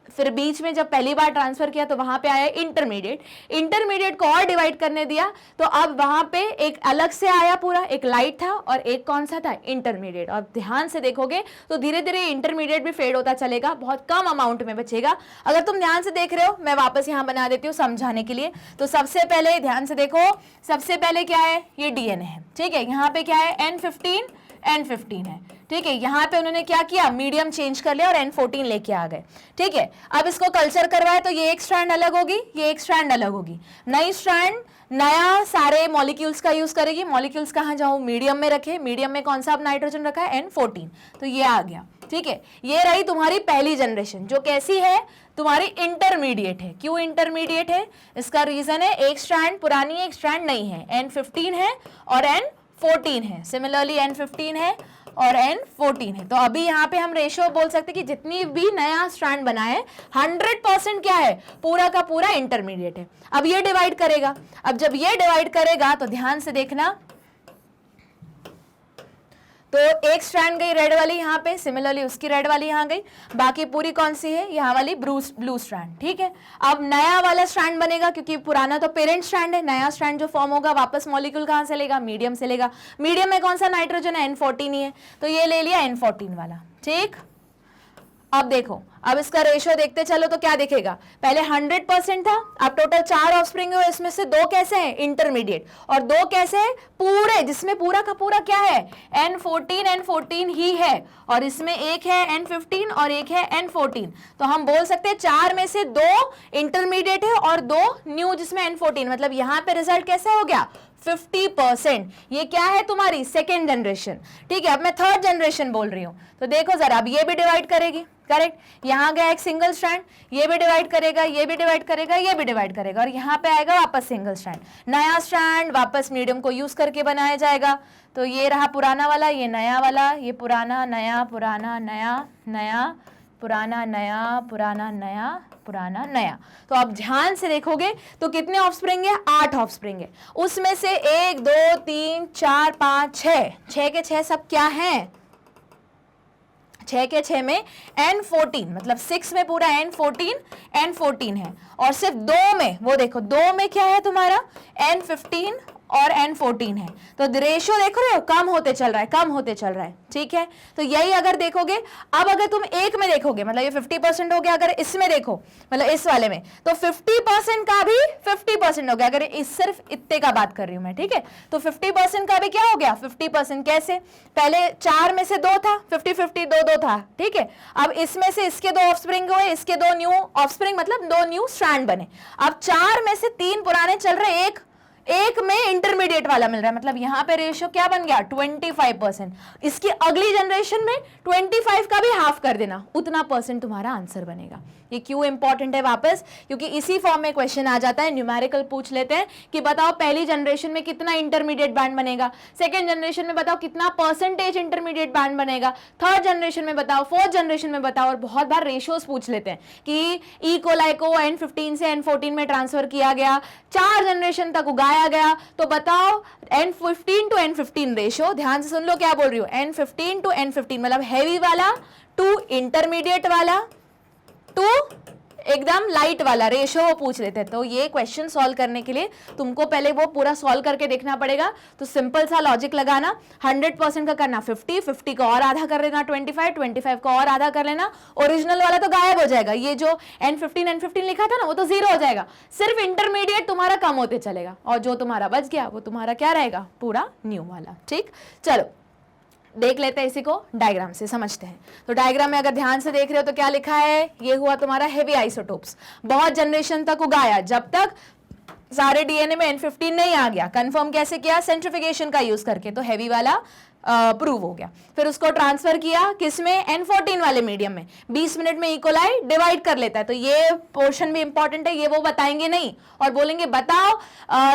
फिर बीच में जब पहली बार ट्रांसफर किया तो वहां पे आया इंटरमीडिएट को और डिवाइड करने दिया, तो अब वहां पे एक अलग से आया पूरा, एक लाइट था और एक कौन सा था, इंटरमीडिएट। और ध्यान से देखोगे तो धीरे धीरे इंटरमीडिएट भी फेड होता चलेगा, बहुत कम अमाउंट में बचेगा। अगर तुम ध्यान से देख रहे हो, मैं वापस यहाँ बना देती हूँ समझाने के लिए। तो सबसे पहले ध्यान से देखो, सबसे पहले क्या है, ये डीएनए है, ठीक है। यहाँ पे क्या है, N15 है, ठीक है। यहाँ पे उन्होंने क्या किया, मीडियम चेंज कर लिया और N14 लेके आ गए, ठीक है। अब इसको कल्चर करवाए तो ये एक स्ट्रैंड अलग होगी, ये एक स्ट्रैंड अलग होगी, नई स्ट्रैंड नया सारे मॉलिक्यूल्स का यूज करेगी। मॉलिक्यूल्स कहाँ जाऊँ, मीडियम में रखे, मीडियम में कौन सा अब नाइट्रोजन रखा है, N14, तो ये आ गया, ठीक है। ये रही तुम्हारी पहली जनरेशन जो कैसी है, तुम्हारी इंटरमीडिएट है। क्यों इंटरमीडिएट है, इसका रीजन है एक स्ट्रैंड पुरानी है, एक स्ट्रैंड नई है, N15 है और N14 है, सिमिलरली N15 है और N14 है। तो अभी यहाँ पे हम रेशियो बोल सकते कि जितनी भी नया स्ट्रैंड बना है 100% क्या है, पूरा का पूरा इंटरमीडिएट है। अब ये डिवाइड करेगा, अब जब ये डिवाइड करेगा तो ध्यान से देखना, तो एक स्ट्रैंड गई रेड वाली यहाँ पे, सिमिलरली उसकी रेड वाली यहाँ गई, बाकी पूरी कौन सी है, यहाँ वाली ब्लू स्ट्रैंड, ठीक है। अब नया वाला स्ट्रैंड बनेगा क्योंकि पुराना तो पेरेंट स्ट्रैंड है, नया स्ट्रैंड जो फॉर्म होगा वापस मॉलिक्यूल कहाँ से लेगा, मीडियम से लेगा। मीडियम में कौन सा नाइट्रोजन है, N14 ही है, तो ये ले लिया N14 वाला, ठीक। अब देखो, अब इसका रेशियो देखते चलो तो क्या दिखेगा, पहले 100% था, अब टोटल 4 ऑफस्प्रिंग हुए, इसमें से 2 कैसे हैं, इंटरमीडिएट, और 2 कैसे हैं, पूरे, जिसमें पूरा का पूरा क्या है, N14 ही है, और इसमें एक है N15 और एक है N14। तो हम बोल सकते हैं 4 में से 2 इंटरमीडिएट है और 2 न्यू जिसमें N14, मतलब यहाँ पे रिजल्ट कैसा हो गया, 50%। ये क्या है, तुम्हारी सेकेंड जनरेशन, ठीक है। अब मैं थर्ड जनरेशन बोल रही हूँ, तो देखो जरा, अब ये भी डिवाइड करेगी, करेक्ट, यहाँ गया एक सिंगल स्ट्रैंड, ये भी डिवाइड करेगा, ये भी डिवाइड करेगा, ये भी डिवाइड करेगा, और यहाँ पे आएगा वापस सिंगल स्ट्रैंड, नया स्ट्रैंड वापस मीडियम को यूज करके बनाया जाएगा। तो ये रहा पुराना वाला, ये नया वाला, ये पुराना नया, पुराना नया, नया पुराना नया, पुराना नया, पुराना नया। तो आप ध्यान से देखोगे तो कितने ऑफस्प्रिंग है? 8 ऑफस्प्रिंग है। उसमें से 1 2 3 4 5 6, 6 के 6 सब क्या हैं? 6 के 6 में N14, मतलब 6 में पूरा N14 N14 है, और सिर्फ 2 में, वो देखो 2 में क्या है तुम्हारा? N15 और N14 है। तो रेशियो देख रहे हो, कम होते चल रहा है, कम होते चल रहा है, ठीक है। तो यही अगर देखोगे, अब अगर तुम एक में देखोगे, मतलब ये 50% हो गया, अगर इसमें देखो, मतलब इस वाले में, तो 50% का भी 50% हो गया। अगर इस सिर्फ इतने का बात कर रही हूं मैं, ठीक है, तो 50% का भी क्या हो गया? 50%। कैसे? पहले 4 में से 2 था, 50-50 2-2 था, ठीक है। अब इसमें से इसके 2 ऑफस्प्रिंग हुए, इसके 2 न्यू ऑफस्प्रिंग, मतलब 2 न्यू स्ट्रैंड बने। अब 4 में से 3 पुराने चल रहे, एक में इंटरमीडिएट वाला मिल रहा है, मतलब यहां पे रेशियो क्या बन गया? 25%। इसकी अगली जनरेशन में 25 का भी हाफ कर देना, उतना परसेंट तुम्हारा आंसर बनेगा। ये क्यों इंपॉर्टेंट है? वापस क्योंकि इसी फॉर्म में क्वेश्चन आ जाता है, न्यूमेरिकल पूछ लेते हैं कि बताओ पहली जनरेशन में कितना इंटरमीडिएट बैंड बनेगा, सेकेंड जनरेशन में बताओ कितना परसेंटेज इंटरमीडिएट बैंड बनेगा, थर्ड जनरेशन में बताओ, फोर्थ जनरेशन में बताओ, और बहुत बार रेशियोज पूछ लेते हैं कि ई कोलाई को N15 से N14 में ट्रांसफर किया गया, 4 जनरेशन तक उगाया गया, तो बताओ N15 to N15 रेशियो, ध्यान से सुन लो क्या बोल रही हो, N15 to N15 मतलब हैवी वाला टू इंटरमीडिएट वाला टू एकदम लाइट वाला रेशियो वो पूछ लेते हैं। तो ये क्वेश्चन सॉल्व करने के लिए तुमको पहले वो पूरा सॉल्व करके देखना पड़ेगा। तो सिंपल सा लॉजिक लगाना, 100% का करना 50, 50 का और आधा कर लेना 25, 25 का और आधा कर लेना, ओरिजिनल वाला तो गायब हो जाएगा, ये जो N15 लिखा था ना वो तो 0 हो जाएगा, सिर्फ इंटरमीडिएट तुम्हारा कम होते चलेगा, और जो तुम्हारा बच गया वो तुम्हारा क्या रहेगा? पूरा न्यू वाला। ठीक, चलो देख लेते हैं, इसी को डायग्राम से समझते हैं। तो डायग्राम में अगर ध्यान से देख रहे हो तो क्या लिखा है? ये हुआ तुम्हारा हेवी आइसोटोप्स, बहुत जनरेशन तक उगाया, जब तक सारे डीएनए में N15 नहीं आ गया। कंफर्म कैसे किया? सेंट्रिफिकेशन का यूज करके, तो हेवी वाला प्रूव हो गया। फिर उसको ट्रांसफर किया किसमें? N14 वाले मीडियम में। 20 मिनट में इकोलाई डिवाइड कर लेता है। तो ये पोर्शन भी इंपॉर्टेंट है, ये वो बताएंगे नहीं, और बोलेंगे बताओ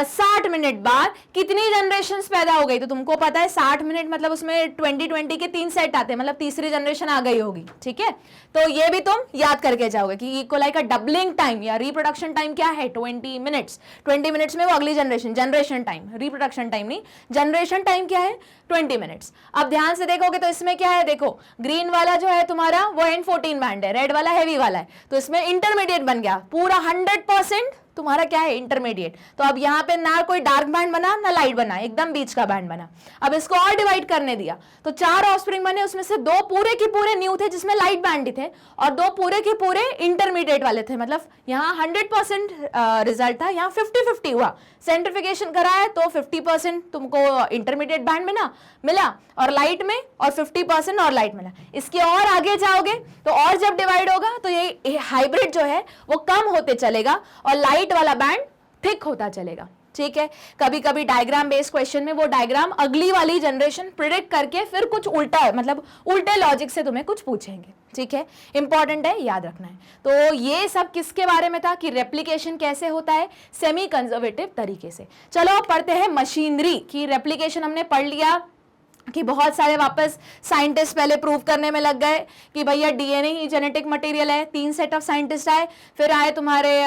60 मिनट बाद कितनी जनरेशंस पैदा हो गई। तो तुमको पता है 60 मिनट मतलब उसमें 20 के 3 सेट आते हैं, मतलब तीसरी जनरेशन आ गई होगी, ठीक है। तो ये भी तुम याद करके जाओगे कि इकोलाई का डबलिंग टाइम या रिप्रोडक्शन टाइम क्या है? 20 मिनट्स। 20 मिनट्स में वो अगली जनरेशन टाइम, रिप्रोडक्शन टाइम नहीं, जनरेशन टाइम क्या है? 20 मिनट्स। अब ध्यान से देखोगे तो इसमें क्या है? देखो ग्रीन वाला जो है तुम्हारा वो N14 बैंड है, रेड वाला हैवी वाला है, तो इसमें इंटरमीडिएट बन गया पूरा 100% तुम्हारा क्या है? इंटरमीडिएट। तो अब यहाँ पे ना कोई डार्क बैंड बना ना लाइट बना, एकदम बीच का बैंड बना। अब इसको और डिवाइड करने दिया तो 4 ऑफस्प्रिंग बने, उसमें से 2 पूरे के पूरे न्यू थे जिसमें लाइट बैंड थे, और 2 पूरे के पूरे इंटरमीडिएट वाले थे। मतलब यहाँ 100% रिजल्ट था, यहाँ 50-50 हुआ। सेंट्रिफिकेशन कराया तो 50% तुमको इंटरमीडिएट बैंड मिला और लाइट में, और 50% और लाइट मिला। इसके और आगे जाओगे तो और जब डिवाइड होगा तो ये हाइब्रिड जो है वो कम होते चलेगा और लाइट वाला बैंड थिक होता चलेगा, ठीक है। कभी कभी डायग्राम बेस्ड क्वेश्चन में वो डायग्राम अगली वाली जनरेशन प्रिडिक्ट करके फिर कुछ उल्टा, मतलब उल्टे लॉजिक से तुम्हें कुछ पूछेंगे, ठीक है। इंपॉर्टेंट है, याद रखना है। तो ये सब किसके बारे में था कि रेप्लिकेशन कैसे होता है सेमी कंजर्वेटिव तरीके से। चलो अब पढ़ते हैं मशीनरी की। रेप्लिकेशन हमने पढ़ लिया कि बहुत सारे वापस साइंटिस्ट पहले प्रूव करने में लग गए कि भैया डीएनए ही जेनेटिक मटेरियल है। 3 सेट ऑफ साइंटिस्ट आए, फिर आए तुम्हारे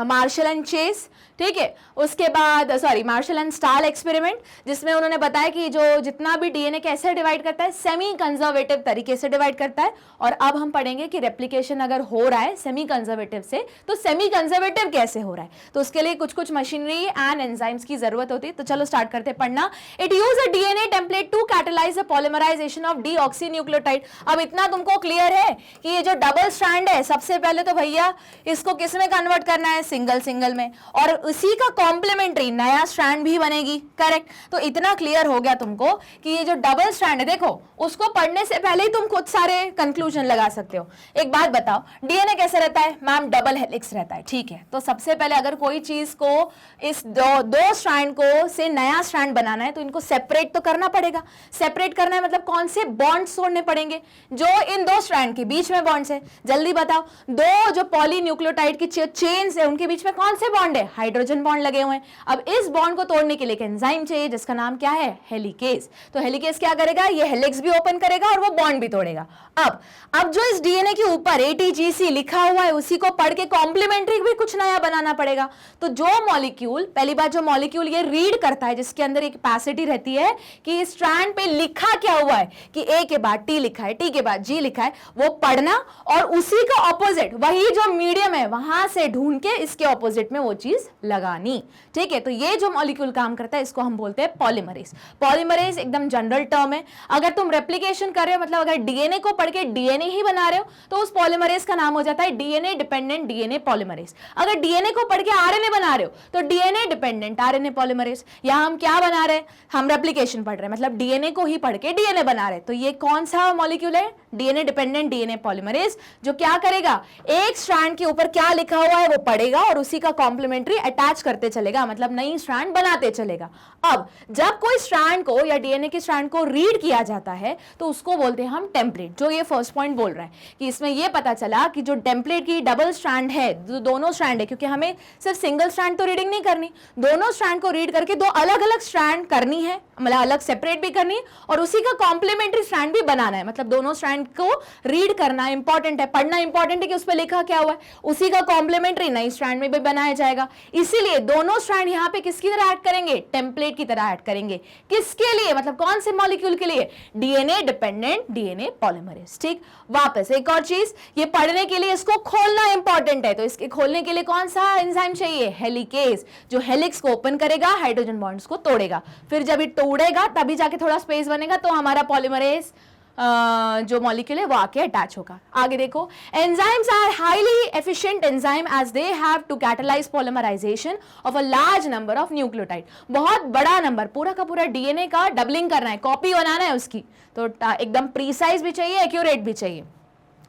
मार्शल एंड चेस, ठीक है। उसके बाद मार्शल एंड स्टाल एक्सपेरिमेंट, जिसमें उन्होंने बताया कि जो जितना भी डीएनए कैसे डिवाइड करता है सेमी कंजर्वेटिव तरीके से डिवाइड करता है। और अब हम पढ़ेंगे कि रेप्लिकेशन अगर हो रहा है सेमी कंजर्वेटिव से तो सेमी कंजर्वेटिव कैसे हो रहा है। तो उसके लिए कुछ कुछ मशीनरी एंड एंजाइम्स की जरूरत होती है। तो चलो स्टार्ट करते हैं पढ़ना। It use a DNA template to catalyse the polymerisation of deoxynucleotide. अब इतना तुमको क्लियर है कि ये जो डबल स्ट्रैंड है, सबसे पहले तो भैया इसको किस में कन्वर्ट करना है? सिंगल में, और उसी का कॉम्प्लीमेंट्री नया स्ट्रैंड भी बनेगी, करेक्ट। तो इतना क्लियर हो गया तुमको कि ये जो डबल स्ट्रैंड है, देखो उसको पढ़ने से पहले ही तुम खुद सारे कंक्लूजन लगा सकते हो। एक बात बताओ, डीएनए कैसे रहता है? मैम डबल हेलिक्स रहता है, ठीक है। तो सबसे पहले अगर कोई चीज को इस दो स्ट्रैंड को से नया स्ट्रैंड बनाना है तो इनको सेपरेट तो करना पड़ेगा। सेपरेट करना है मतलब कौन से बॉन्ड्स छोड़ने पड़ेंगे जो इन 2 स्ट्रैंड के बीच में बॉन्ड्स है। जल्दी बताओ, 2 जो पॉलीन्यूक्लियोटाइड की चेन्स है उनके बीच में कौन से बॉन्ड है? हाइड्रोजन हाइड्रोजन बॉन्ड लगे हुए हैं। अब इस बॉन्ड को तोड़ने के लिए एक एंजाइम चाहिए जिसका नाम क्या है, हेलिकेज। तो हेलिकेज क्या करेगा, ये हेलिक्स भी ओपन करेगा और वो बॉन्ड भी तोड़ेगा। अब जो इस डीएनए के ऊपर ATGC लिखा हुआ है उसी को पढ़ के कॉम्प्लीमेंट्री भी कुछ नया बनाना पड़ेगा। तो जो मॉलिक्यूल, पहली बात जो मॉलिक्यूल ये रीड करता है, जिसके अंदर एक कैपेसिटी रहती है कि स्ट्रैंड पे लिखा क्या हुआ है, कि A के बाद T लिखा है, T के बाद G लिखा है, वो पढ़ना और उसी का ऑपोजिट, वही जो मीडियम है वहां से ढूंढ के इसके ऑपोजिट में वो चीज लगानी। ठीक है, तो ये जो मॉलिक्यूल काम करता है इसको हम बोलते हैं पॉलीमरेज। पॉलीमरेज एकदम जनरल टर्म है। अगर तुम रेप्लिकेशन कर रहे हो, मतलब अगर डीएनए को पढ़ के डीएनए ही बना रहे हो, तो उस पॉलीमरेज का नाम हो जाता है डीएनए डिपेंडेंट डीएनए पॉलीमरेज। अगर डीएनए को पढ़ के आरएनए बना रहे हो तो डीएनए डिपेंडेंट आरएनए पॉलीमरेज। यहां हम क्या बना रहे हैं, हम रेप्लिकेशन पढ़ रहे हैं, मतलब डीएनए को ही पढ़ के डीएनए बना रहे हैं। तो ये कौन सा मॉलिक्यूल है, डीएनए डिपेंडेंट डीएनए पॉलीमरेज, जो क्या करेगा, एक स्ट्रैंड के ऊपर क्या लिखा हुआ है वो पढ़ेगा और उसी का कॉम्प्लीमेंट्री अटैच करते चलेगा, मतलब नई स्ट्रैंड बनाते चलेगा। अब जब कोई स्ट्रैंड को या डीएनए की स्ट्रैंड को रीड किया जाता है तो उसको बोलते हैं हम टेम्पलेट। जो ये फर्स्ट पॉइंट बोल रहा है कि इसमें ये पता चला कि जो टेम्पलेट की डबल स्ट्रैंड है, जो दोनों स्ट्रैंड है, क्योंकि हमें सिर्फ सिंगल स्ट्रैंड तो रीडिंग नहीं करनी, दोनों स्ट्रैंड को रीड करके दो अलग अलग स्ट्रैंड करनी है, मतलब अलग सेपरेट भी करनी और उसी का कॉम्प्लीमेंट्री स्ट्रैंड भी बनाना है। मतलब दोनों स्ट्रैंड को रीड करना इंपॉर्टेंट है, पढ़ना इंपॉर्टेंट है कि उस पर लिखा क्या हुआ है, उसी का कॉम्प्लीमेंट्री नई स्ट्रैंड में भी बनाया जाएगा। इसीलिए दोनों स्ट्रैंड यहाँ पे किसकी तरह ऐड करेंगे, टेम्पलेट की तरह ऐड करेंगे। किसके लिए, मतलब कौन से मॉलिक्यूल के लिए, डीएनए डिपेंडेंट डीएनए पॉलीमरेज। ठीक, वापस एक और चीज, ये पढ़ने के लिए इसको खोलना इंपॉर्टेंट है, तो इसके खोलने के लिए कौन सा एंजाइम चाहिए, हेलिकेज, जो हेलिक्स को ओपन करेगा, हाइड्रोजन बॉन्ड्स को तोड़ेगा। फिर जब ये तोड़ेगा तभी जाके थोड़ा स्पेस बनेगा तो हमारा पॉलीमरेज जो मॉलिक्यूल है वो आके अटैच होगा। आगे देखो, enzymes are highly efficient enzyme as they have to catalyse polymerisation of a large number of nucleotide. बहुत बड़ा नंबर, पूरा का पूरा डीएनए का डबलिंग करना है, कॉपी बनाना है उसकी, तो एकदम प्रीसाइज भी चाहिए, एक्यूरेट भी चाहिए।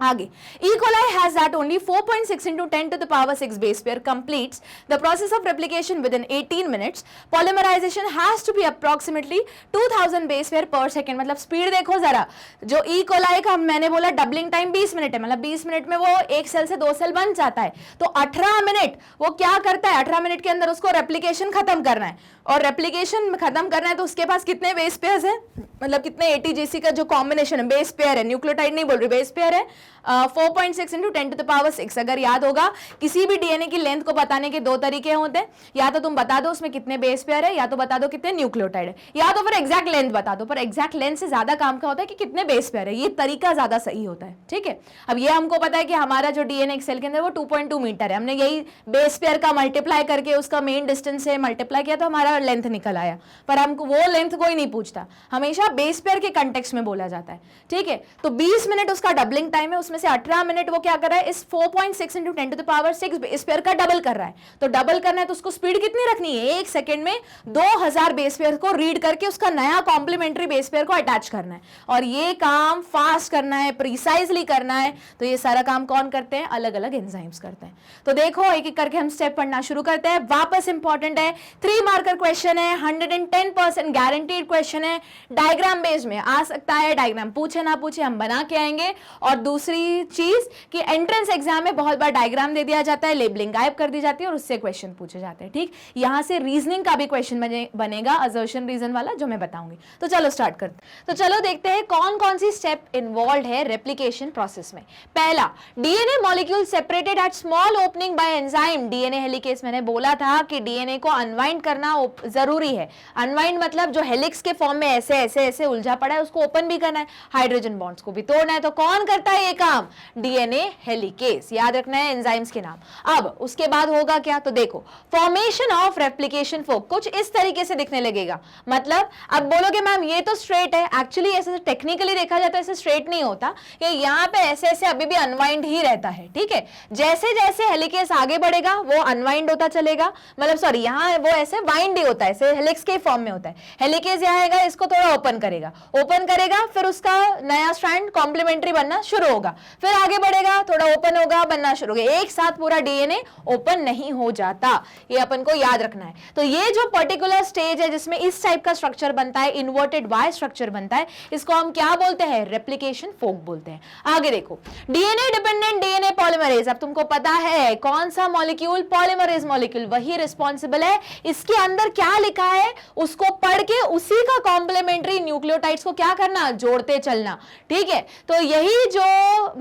आगे, E. coli has that only 4.6 into 10 to the power 6 base pair completes the process of replication within 18 minutes. Polymerization has to be approximately 2000 base pair per second. मतलब स्पीड देखो जरा, जो E. coli का मैंने बोला डबलिंग टाइम 20 मिनट है, मतलब 20 minute में वो एक सेल से 2 सेल बन जाता है, तो 18 मिनट वो क्या करता है, 18 मिनट के अंदर उसको रेप्लिकेशन खत्म करना है, और रेप्लिकेशन खत्म करना है तो उसके पास कितने बेस पेयर्स हैं, मतलब कितने ATGC का जो कॉम्बिनेशन है, बेस पेयर है, न्यूक्लियोटाइड नहीं बोल रही, बेस पेयर है 4.6 into 10 to the power 6। अगर याद होगा, किसी भी डीएनए की लेंथ को बताने के दो तरीके होते हैं, या तो तुम बता दो उसमें कितने बेस पेयर है, या तो बता दो कितने न्यूक्लियोटाइड है, या तो फिर एग्जैक्ट लेंथ बता दो। पर एग्जैक्ट लेंथ से ज्यादा काम का होता है कि कितने बेस पेयर है, ये तरीका ज्यादा सही होता है। ठीक है, अब ये हमको पता है कि हमारा जो डीएनए एक सेल के अंदर वो 2.2 मीटर है, हमने यही बेस पेयर का मल्टीप्लाई करके उसका मेन डिस्टेंस से मल्टीप्लाई किया तो हमारा लेंथ निकल आया। पर हमको वो लेंथ कोई नहीं पूछता, हमेशा बेस पेयर के कंटेक्स्ट में बोला जाता है। ठीक है, तो 20 मिनट उसका डबलिंग टाइम है, उसमें से 18 मिनट वो क्या कर रहा है, इस 4.6 into 10 to the power 6 base pair का डबल कर रहा है। तो डबल करना है तो उसको स्पीड कितनी रखनी है, एक सेकंड में 2000 बेस पेयर को रीड करके उसका नया कॉम्प्लीमेंट्री बेस पेयर को अटैच करना है, और ये काम फास्ट करना है, प्रिसाइजली करना है। तो ये सारा काम कौन करते हैं, अलग अलग एंजाइम्स करते हैं। तो देखो एक एक करके हम स्टेप पढ़ना शुरू करते हैं। वापस इंपॉर्टेंट है, 3 मार्कर क्वेश्चन है, 110% गारंटीड क्वेश्चन है, डायग्राम बेस्ड में आ सकता है, डायग्राम पूछे ना पूछे हम बना के आएंगे। और दूसरी चीज कि एंट्रेंस एग्जाम में बहुत बार डायग्राम दे दिया जाता है, लेबलिंग गायब कर दी जाती है और उससे क्वेश्चन पूछे जाते हैं। ठीक, यहां से रीजनिंग का भी क्वेश्चन बनेगा, असर्शन रीजन वाला, जो मैं बताऊंगी। तो चलो स्टार्ट करते हैं। तो चलो देखते हैं कौन कौन सी स्टेप इन्वॉल्व है रेप्लिकेशन प्रोसेस में। पहला, DNA molecule separated at small opening bye enzyme. DNA helicase, मैंने बोला था कि डीएनए को अनवाइंड करना जरूरी है। अनवाइंड मतलब जो हेलिक्स के फॉर्म में ऐसे ऐसे ऐसे उलझा पड़ा है उसको ओपन भी करना है, हाइड्रोजन बॉन्ड्स को भी तोड़ना है। तो कौन करता है ये काम, डीएनए हेलिकेज, याद रखना है एंजाइम्स के नाम। अब उसके बाद होगा क्या, तो देखो फॉर्मेशन ऑफ रेप्लिकेशन फोक कुछ इस तरीके से दिखने लगेगा। मतलब अब बोलोगे मैम ये तो स्ट्रेट है, एक्चुअली ऐसे टेक्निकली देखा जाए तो ऐसे स्ट्रेट नहीं होता, कि यहाँ पे ऐसे ऐसे अभी भी अनवाइंड ही रहता है। ठीक है, जैसे जैसे हेलिकेज आगे बढ़ेगा वो अनवाइंड होता चलेगा, मतलब सॉरी यहाँ वो ऐसे वाइंड ही होता है, ऐसे हेलिक्स के फॉर्म में होता है। हेलिकेज यहाँ आएगा, इसको थोड़ा ओपन करेगा, ओपन करेगा, फिर उसका नया स्ट्रैंड कॉम्प्लीमेंट्री बनना शुरू होगा, फिर आगे बढ़ेगा, थोड़ा ओपन होगा, बनना शुरू होगा। एक साथ पूरा डीएनए ओपन नहीं हो जाता, ये अपन को याद रखना है। तो ये जो पर्टिकुलर स्टेज है जिसमें इस टाइप का स्ट्रक्चर बनता है, इन्वर्टेड वाई स्ट्रक्चर बनता है, इसको हम क्या बोलते हैं? रेप्लिकेशन फोर्क बोलते हैं। आगे देखो, डीएनए डिपेंडेंट डीएनए पॉलीमरेज। अब तुमको पता है कौन सा मॉलिक्यूल? पॉलीमरेज मॉलिक्यूल, वही रिस्पॉन्सिबल है। इसके अंदर क्या लिखा है उसको पढ़ के उसी का कॉम्प्लीमेंट्री न्यूक्लियोटाइड्स को क्या करना? जोड़ते चलना, ठीक है। तो यही जो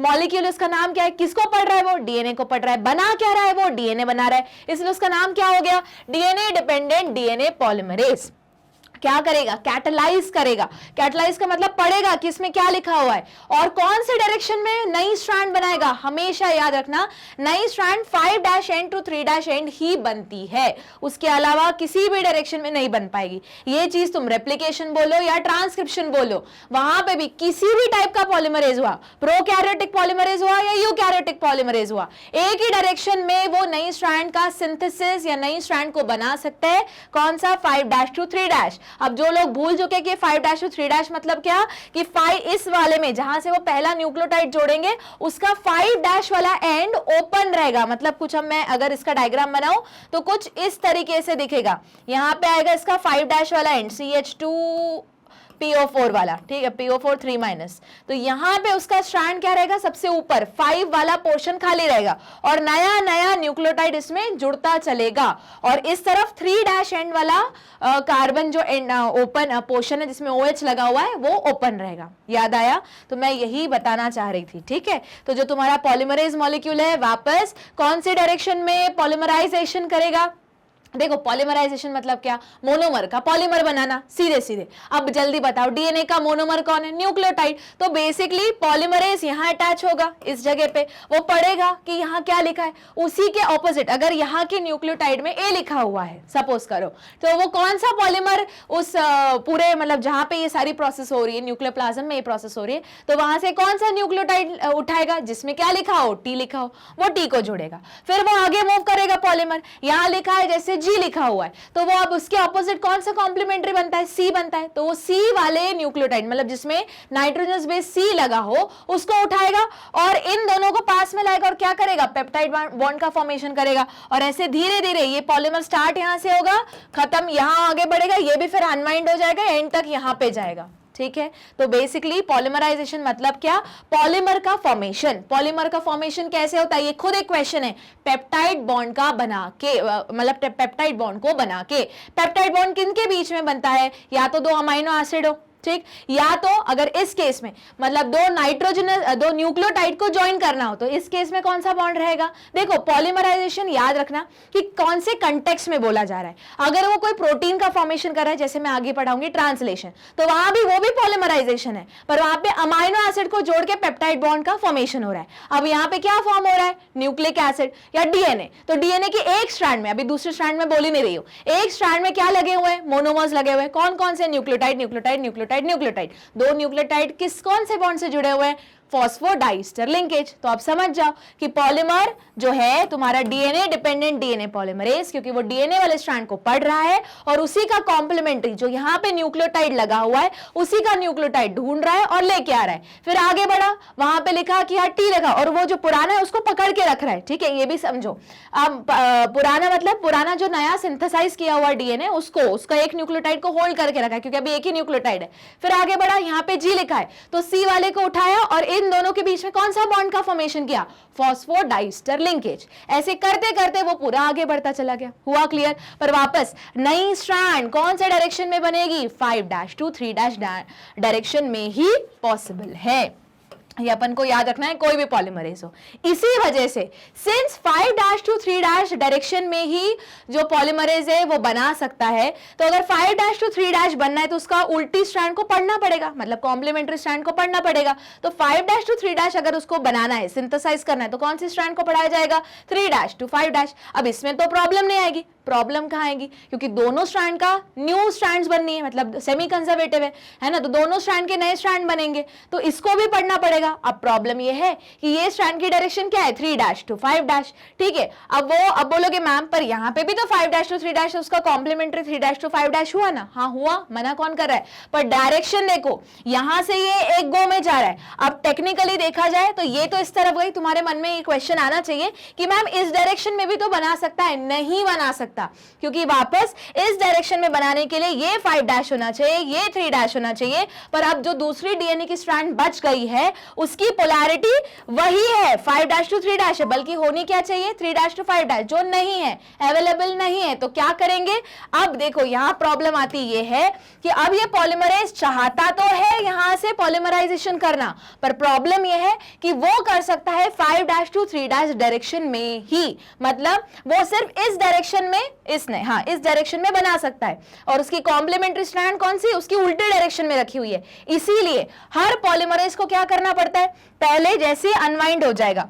मॉलिक्यूल, इसका नाम क्या है? किसको पढ़ रहा है वो? डीएनए को पढ़ रहा है। बना क्या रहा है वो? डीएनए बना रहा है, इसलिए उसका नाम क्या हो गया? DNA dependent DNA polymerase. क्या करेगा? कैटलाइज करेगा। कैटलाइज का मतलब पढ़ेगा कि इसमें क्या लिखा हुआ है और कौन से डायरेक्शन में नई स्ट्रैंड बनाएगा। हमेशा याद रखना, नई स्ट्रैंड 5' एंड टू 3' एंड ही बनती है, उसके अलावा किसी भी डायरेक्शन में नहीं बन पाएगी। ये चीज तुम रेप्लिकेशन बोलो या ट्रांसक्रिप्शन बोलो, वहां पे भी किसी भी टाइप का पॉलीमरेज हुआ, प्रोकैरियोटिक पॉलीमरेज हुआ या यूकैरियोटिक पॉलीमरेज हुआ, एक ही डायरेक्शन में वो नई स्ट्रैंड का सिंथेसिस या नई स्ट्रैंड को बना सकते हैं। कौन सा? 5' टू 3'। अब जो लोग भूल चुके कि 5' टू 3' मतलब क्या, कि 5 इस वाले में जहां से वो पहला न्यूक्लियोटाइड जोड़ेंगे उसका 5' वाला एंड ओपन रहेगा। मतलब कुछ हम, मैं अगर इसका डायग्राम बनाऊं तो कुछ इस तरीके से दिखेगा। यहां पे आएगा इसका 5' वाला एंड, CH2 PO4 वाला, ठीक है, PO4 3-। तो यहां पे उसका स्ट्रैंड क्या रहेगा? सबसे ऊपर 5 वाला पोर्शन खाली रहेगा और नया नया न्यूक्लियोटाइड इसमें जुड़ता चलेगा। और इस तरफ 3' एंड वाला कार्बन जो ओपन पोर्शन है जिसमें OH लगा हुआ है वो ओपन रहेगा। याद आया? तो मैं यही बताना चाह रही थी, ठीक है। तो जो तुम्हारा पॉलीमरेज मॉलिक्यूल है वापस कौन से डायरेक्शन में पॉलीमराइजेशन करेगा? देखो, पॉलीमराइजेशन मतलब क्या? मोनोमर का पॉलीमर बनाना, सीधे सीधे। अब जल्दी बताओ, डीएनए का मोनोमर कौन है? न्यूक्लियोटाइड। तो बेसिकली पॉलीमरेज यहाँ अटैच होगा इस जगह पे, वो पढ़ेगा कि यहाँ क्या लिखा है, उसी के ऑपोजिट अगर यहाँ के न्यूक्लियोटाइड में ए लिखा हुआ है सपोज करो, तो वो कौन सा पॉलीमर उस पूरे मतलब जहां पे ये सारी प्रोसेस हो रही है, न्यूक्लियोप्लाज्म में ये प्रोसेस हो रही है, तो वहां से कौन सा न्यूक्लियोटाइड उठाएगा? जिसमें क्या लिखा हो? टी लिखा हो, वो टी को जोड़ेगा। फिर वो आगे मूव करेगा पॉलीमर, यहाँ लिखा है जैसे जी लिखा हुआ है, तो वो अब उसके ऑपोजिट कौन सा कॉम्प्लीमेंट्री बनता है? सी बनता है। तो वो सी वाले न्यूक्लियोटाइड मतलब जिसमें नाइट्रोजनस बेस सी लगा हो उसको उठाएगा और इन दोनों को पास में लाएगा और क्या करेगा? पेप्टाइड बॉन्ड का फॉर्मेशन करेगा। और ऐसे धीरे धीरे ये पॉलीमर स्टार्ट यहां से होगा, खत्म यहां आगे बढ़ेगा, ये भी फिर अनवाइंड हो जाएगा, एंड तक यहां पे जाएगा, ठीक है। तो बेसिकली पॉलीमराइजेशन मतलब क्या? पॉलीमर का फॉर्मेशन। पॉलीमर का फॉर्मेशन कैसे होता है? ये खुद एक क्वेश्चन है। पेप्टाइड बॉन्ड का बना के, मतलब पेप्टाइड बॉन्ड को बना के। पेप्टाइड बॉन्ड किनके बीच में बनता है? या तो दो अमाइनो एसिड हो, ठीक, या तो अगर इस केस में मतलब दो न्यूक्लियोटाइड को ज्वाइन करना हो तो इस केस में कौन सा बॉन्ड रहेगा? देखो, पॉलीमराइजेशन याद रखना कि कौन से कंटेक्स्ट में बोला जा रहा है। अगर वो कोई प्रोटीन का फॉर्मेशन कर रहा है, जैसे मैं आगे पढ़ाऊंगी ट्रांसलेशन, तो वहां भी वो भी पॉलीमराइजेशन है, पर वहां पे अमाइनो एसिड को जोड़ के पेप्टाइड बॉन्ड का फॉर्मेशन हो रहा है। अब यहाँ पे क्या फॉर्म हो रहा है? न्यूक्लिक एसिड या डीएनए। तो डीएनए के एक स्ट्रैंड में, अभी दूसरे स्ट्रैंड में बोल ही नहीं रही हूं, एक स्ट्रैंड में क्या लगे हुए हैं? मोनोमर्स लगे हुए हैं। कौन कौन से? Nucleotide nucleotide nucleotide nucleotide. दो न्यूक्लियोटाइड किस कौन से बॉन्ड से जुड़े हुए हैं? Phosphodiester linkage. तो आप समझ जाओ कि पॉलीमर जो है तुम्हारा डीएनए डिपेंडेंट डीएनए पॉलीमरेज, क्योंकि वो डीएनए वाले स्ट्रैंड को पढ़ रहा है और उसी का कॉम्प्लीमेंट्री जो यहां पे न्यूक्लियोटाइड लगा हुआ है उसी का न्यूक्लियोटाइड ढूंढ रहा है और लेके आ रहा है। फिर आगे बढ़ा, वहां पे लिखा कि यहाँ टी लगा और वो जो पुराना है उसको पकड़ के रख रहा है, ठीक है, ये भी समझो। अब पुराना मतलब पुराना जो नया सिंथेसाइज किया हुआ डीएनए उसका एक न्यूक्लियोटाइड को होल्ड करके रखा है क्योंकि अभी एक ही न्यूक्लियोटाइड है। फिर आगे बढ़ा, यहाँ पे जी लिखा है तो सी वाले को उठाया और इन दोनों के बीच में कौन सा बॉन्ड का फॉर्मेशन किया? Phosphodiester linkage. ऐसे करते करते वो पूरा आगे बढ़ता चला गया। हुआ क्लियर? पर वापस नई स्ट्रैंड कौन से डायरेक्शन में बनेगी? 5' टू 3' डायरेक्शन में ही पॉसिबल है। ये अपन को याद रखना है कोई भी पॉलीमरेज हो। इसी वजह से सिंस 5' टू 3' डायरेक्शन में ही जो पॉलीमरेज है वो बना सकता है, तो अगर 5' टू 3' बनना है तो उसका उल्टी स्ट्रैंड को पढ़ना पड़ेगा, मतलब कॉम्प्लीमेंट्री स्ट्रैंड को पढ़ना पड़ेगा। तो 5' टू 3' अगर उसको बनाना है, सिंथेसाइज करना है, तो कौन सी स्ट्रैंड को पढ़ाया जाएगा? 3' टू 5'। अब इसमें तो प्रॉब्लम नहीं आएगी, प्रॉब्लम कहाँ आएगी, क्योंकि दोनों स्ट्रैंड का न्यू स्ट्रैंड्स बननी है, मतलब सेमी कंजर्वेटिव है ना, तो दोनों स्ट्रैंड के नए स्ट्रैंड बनेंगे, तो इसको भी पढ़ना पड़ेगा। अब प्रॉब्लम ये है कि ये स्ट्रैंड की डायरेक्शन क्या है, 3' to 5', ठीक है। अब बोलोगे मैम पर यहाँ पे भी तो 5' to 3' उसका कॉम्प्लीमेंट्री 3' to 5' हुआ ना, हाँ हुआ, मना कौन कर रहा है, पर डायरेक्शन देखो यहां से ये एक गो में जा रहा है। अब टेक्निकली देखा जाए तो ये तो इस तरफ गई, तुम्हारे मन में ये क्वेश्चन आना चाहिए कि मैम इस डायरेक्शन में भी तो बना सकता है, नहीं बना सकता, क्योंकि वापस इस डायरेक्शन में बनाने के लिए ये 5' होना चाहिए, ये 3' होना चाहिए, पर अब जो दूसरी डीएनए की स्ट्रैंड बच गई है उसकी पोलैरिटी वही है, 5' to 3' है, बल्कि होनी क्या चाहिए, 3' to 5', जो नहीं है, अवेलेबल नहीं है। तो क्या करेंगे, अब देखो यहां प्रॉब्लम आती ये है कि अब ये पॉलीमरेज चाहता तो है यहां से पॉलीमराइजेशन करना, पर प्रॉब्लम ये है कि वो कर सकता है 5' to 3' डायरेक्शन में ही, मतलब वो सिर्फ इस डायरेक्शन में, इसने हाँ इस डायरेक्शन में बना सकता है, और उसकी कॉम्प्लीमेंट्री स्ट्रैंड कौन सी, उसकी उल्टी डायरेक्शन में रखी हुई है। इसीलिए हर पॉलीमरेज को क्या करना पड़ता है, पहले जैसे अनवाइंड हो जाएगा,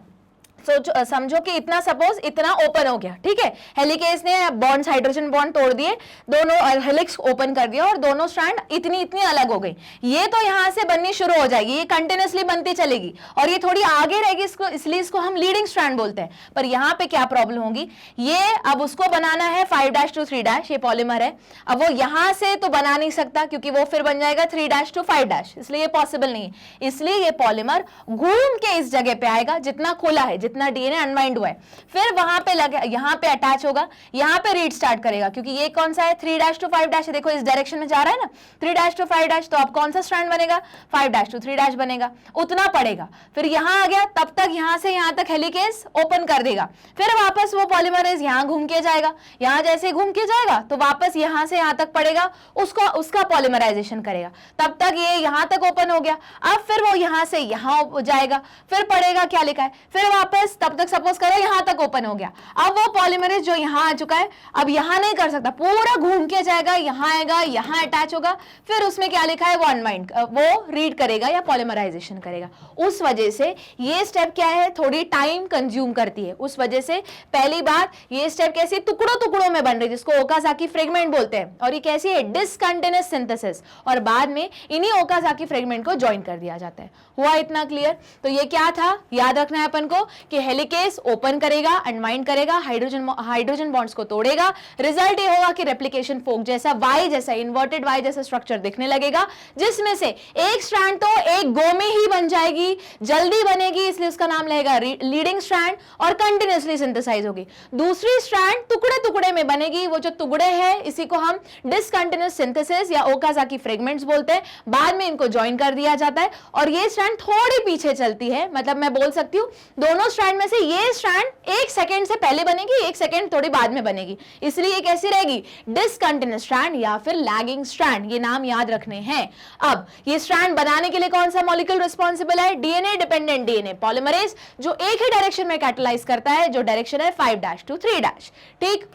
समझो कि इतना सपोज इतना ओपन हो गया, ठीक है, हेलिकेज ने बॉन्ड्स हाइड्रोजन बॉन्ड तोड़ दिए, दोनों हेलिक्स ओपन कर दिया और दोनों स्ट्रैंड इतनी अलग हो गई, ये तो यहां से बननी शुरू हो जाएगी, ये कंटिन्यूअसली बनती चलेगी और ये थोड़ी आगे रहेगी, इसलिए इसको हम लीडिंग स्ट्रैंड बोलते हैं। पर यहां पे क्या प्रॉब्लम होगी, ये अब उसको बनाना है 5' to 3', ये पॉलीमर है, अब वो यहां से तो बना नहीं सकता क्योंकि वो फिर बन जाएगा 3' to 5', इसलिए ये पॉसिबल नहीं है, इसलिए ये पॉलीमर घूम के इस जगह पे आएगा जितना खुला है, जितना डीएनए अनवाइंड हुआ है, फिर वहां पे लगे, यहां पे अटैच होगा, यहां पे रीड स्टार्ट करेगा, क्योंकि ये कौन सा है 3' to 5', देखो इस डायरेक्शन में जा रहा है ना 3' to 5', तो अब कौन सा स्ट्रैंड बनेगा, 5' to 3' बनेगा, उतना पड़ेगा, फिर यहां आ गया, तब तक यहां से यहां तक हेलिकेज ओपन कर देगा, फिर वापस वो पॉलीमरेज यहां घूम के जाएगा, यहां जैसे घूम के जाएगा तो वापस यहां से यहां तक पड़ेगा, उसका पॉलीमराइजेशन करेगा, तब तक ये यहां तक ओपन हो गया, अब फिर वो यहां से यहां जाएगा, फिर पड़ेगा क्या लिखा है, फिर वापस तब तक सपोज करो यहां तक ओपन हो गया, अब वो पॉलीमरेज जो यहां आ चुका है अब यहां नहीं कर सकता, पूरा घूम के जाएगा, यहां आएगा, यहां अटैच होगा, फिर उसमें क्या लिखा है वो अनवाइंड, वो रीड करेगा या पॉलीमराइजेशन करेगा। उस वजह से ये स्टेप क्या है, थोड़ी टाइम कंज्यूम करती है, उस वजह से पहली बात ये स्टेप कैसी टुकड़ों में बन रही है, जिसको ओकाजाकी फ्रेगमेंट बोलते हैं, और ये कैसी है डिसकंटिन्यूअस सिंथेसिस, और बाद में इन्हीं ओकाजाकी फ्रेगमेंट को ज्वाइन कर दिया जाता है। हुआ इतना क्लियर? तो ये क्या था, याद रखना है अपन को कि हेलिकेज ओपन करेगा, अनवाइंड करेगा, हाइड्रोजन बॉन्ड्स को तोड़ेगा, रिजल्ट ये होगा कि रेप्लिकेशन फोक जैसा वाई जैसा, इन्वर्टेड वाई जैसा स्ट्रक्चर दिखने लगेगा, जिसमें से एक स्ट्रैंड तो एक गो में ही बन जाएगी, जल्दी बनेगी, इसलिए उसका नाम रहेगा लीडिंग स्ट्रैंड, और कंटिन्यूअसली सिंथेसाइज होगी। दूसरी स्ट्रैंड टुकड़े में बनेगी, वो जो टुकड़े हैं इसी को हम डिसकंटिन्यूअस सिंथेसिस या ओकाजाकी फ्रेगमेंट्स बोलते हैं, बाद में इनको ज्वाइन कर दिया जाता है, और ये स्ट्रैंड थोड़ी पीछे चलती है, मतलब मैं बोल सकती हूँ दोनों स्ट्रैंड में से ये स्ट्रैंड 1 सेकेंड से पहले बनेगी, 1 सेकेंड थोड़ी बाद में बनेगी, इसलिए ये कैसी रहेगी, डिसकंटिन्यूअस स्ट्रैंड या फिर लैगिंग स्ट्रैंड, ये नाम याद रखने हैं। अब ये स्ट्रैंड बनाने के लिए कौन सा मॉलिक्यूल रिस्पॉन्सिबल है, डीएनए डिपेंडेंट डीएनए पॉलीमरेज, जो एक ही डायरेक्शन में कैटालाइज करता है, जो डायरेक्शन है 5' to 3', ठीक,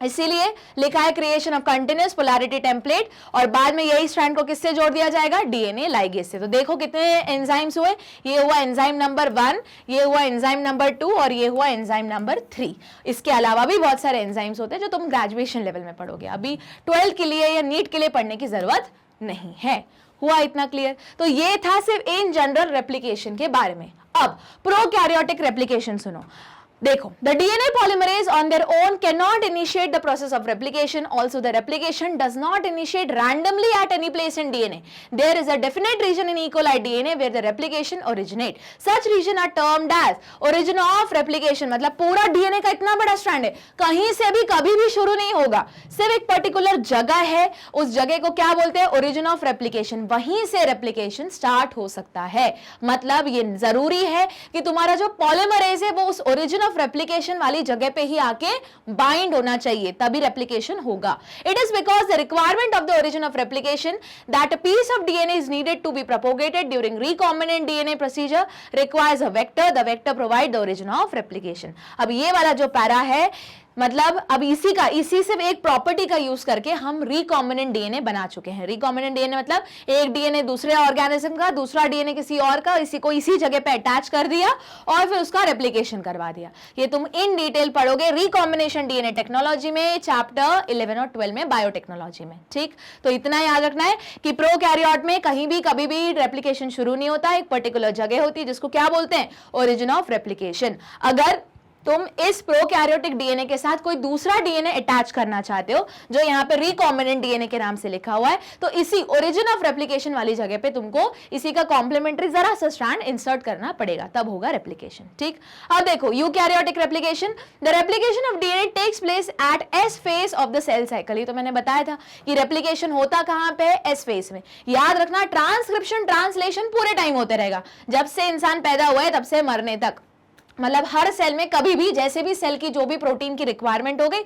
इसीलिए लिखा है creation of continuous polarity template, और बाद में यही स्ट्रैंड को किससे जोड़ दिया जाएगा, डीएनए लाइगेज से। तो देखो कितने एंजाइम्स हुए, ये हुआ एंजाइम नंबर 1, ये हुआ एंजाइम नंबर 2, और ये हुआ एंजाइम नंबर 3। इसके अलावा भी बहुत सारे एंजाइम्स होते हैं जो तुम ग्रेजुएशन लेवल में पढ़ोगे, अभी 12th के लिए या नीट के लिए पढ़ने की जरूरत नहीं है। हुआ इतना क्लियर? तो ये था सिर्फ इन जनरल रेप्लिकेशन के बारे में। अब प्रोकैरियोटिक रेप्लिकेशन सुनो, देखो, the DNA polymerase on their own cannot initiate the process of replication. Also, the replication does not initiate randomly at any place in DNA. There is a definite region in E. coli DNA where the replication originate. Such region are termed as origin of replication. मतलब पूरा DNA का इतना बड़ा strand है, कहीं से भी कभी भी शुरू नहीं होगा, सिर्फ एक पर्टिकुलर जगह है, उस जगह को क्या बोलते हैं, ओरिजिन ऑफ रेप्लिकेशन, वहीं से रेप्लिकेशन स्टार्ट हो सकता है। मतलब ये जरूरी है कि तुम्हारा जो पॉलीमरेज है वो उस ओरिजिन ऑफ रेप्लिकेशन वाली जगह पे ही आके बाइंड होना चाहिए, तभी रेप्लिकेशन होगा। It is because the requirement of the origin of replication that a piece of DNA is needed to be propagated during recombinant DNA procedure requires a vector, the vector provide the origin of replication. अब ये वाला जो para है मतलब अब इसी से एक प्रॉपर्टी का यूज करके हम रिकॉम्बिनेंट डीएनए बना चुके हैं। रिकॉम्बिनेंट डीएनए मतलब एक डीएनए दूसरे ऑर्गेनिज्म का, दूसरा डीएनए किसी और का, इसी को इसी जगह पे अटैच कर दिया और फिर उसका रेप्लिकेशन करवा दिया। ये तुम इन डिटेल पढ़ोगे रिकॉम्बिनेशन डीएनए टेक्नोलॉजी में, चैप्टर 11 और 12 में बायोटेक्नोलॉजी में। ठीक, तो इतना याद रखना है कि प्रोकैरियोट में कहीं भी कभी भी रेप्लिकेशन शुरू नहीं होता, एक पर्टिकुलर जगह होती है जिसको क्या बोलते हैं, ओरिजिन ऑफ रेप्लिकेशन। अगर तुम इस प्रोकैरियोटिक डीएनए के साथ कोई दूसरा डीएनए अटैच करना चाहते हो जो यहां पे रिकॉम्बिनेंट डीएनए के नाम से लिखा हुआ है, तो इसी ओरिजिन ऑफ रेप्लिकेशन वाली जगह पे तुमको इसी का कॉम्प्लीमेंट्री जरा सा स्ट्रैंड इंसर्ट करना पड़ेगा, तब होगा रेप्लिकेशन। ठीक, अब देखो eukaryotic replication, the replication of DNA takes place at S phase of the cell cycle. ये तो मैंने बताया था कि रेप्लिकेशन होता कहां पे है, एस फेज में। याद रखना ट्रांसक्रिप्शन ट्रांसलेशन पूरे टाइम होते रहेगा, जब से इंसान पैदा हुआ है तब से मरने तक। मतलब हर सेल में कभी भी जैसे भी सेल की जो भी प्रोटीन की रिक्वायरमेंट हो गई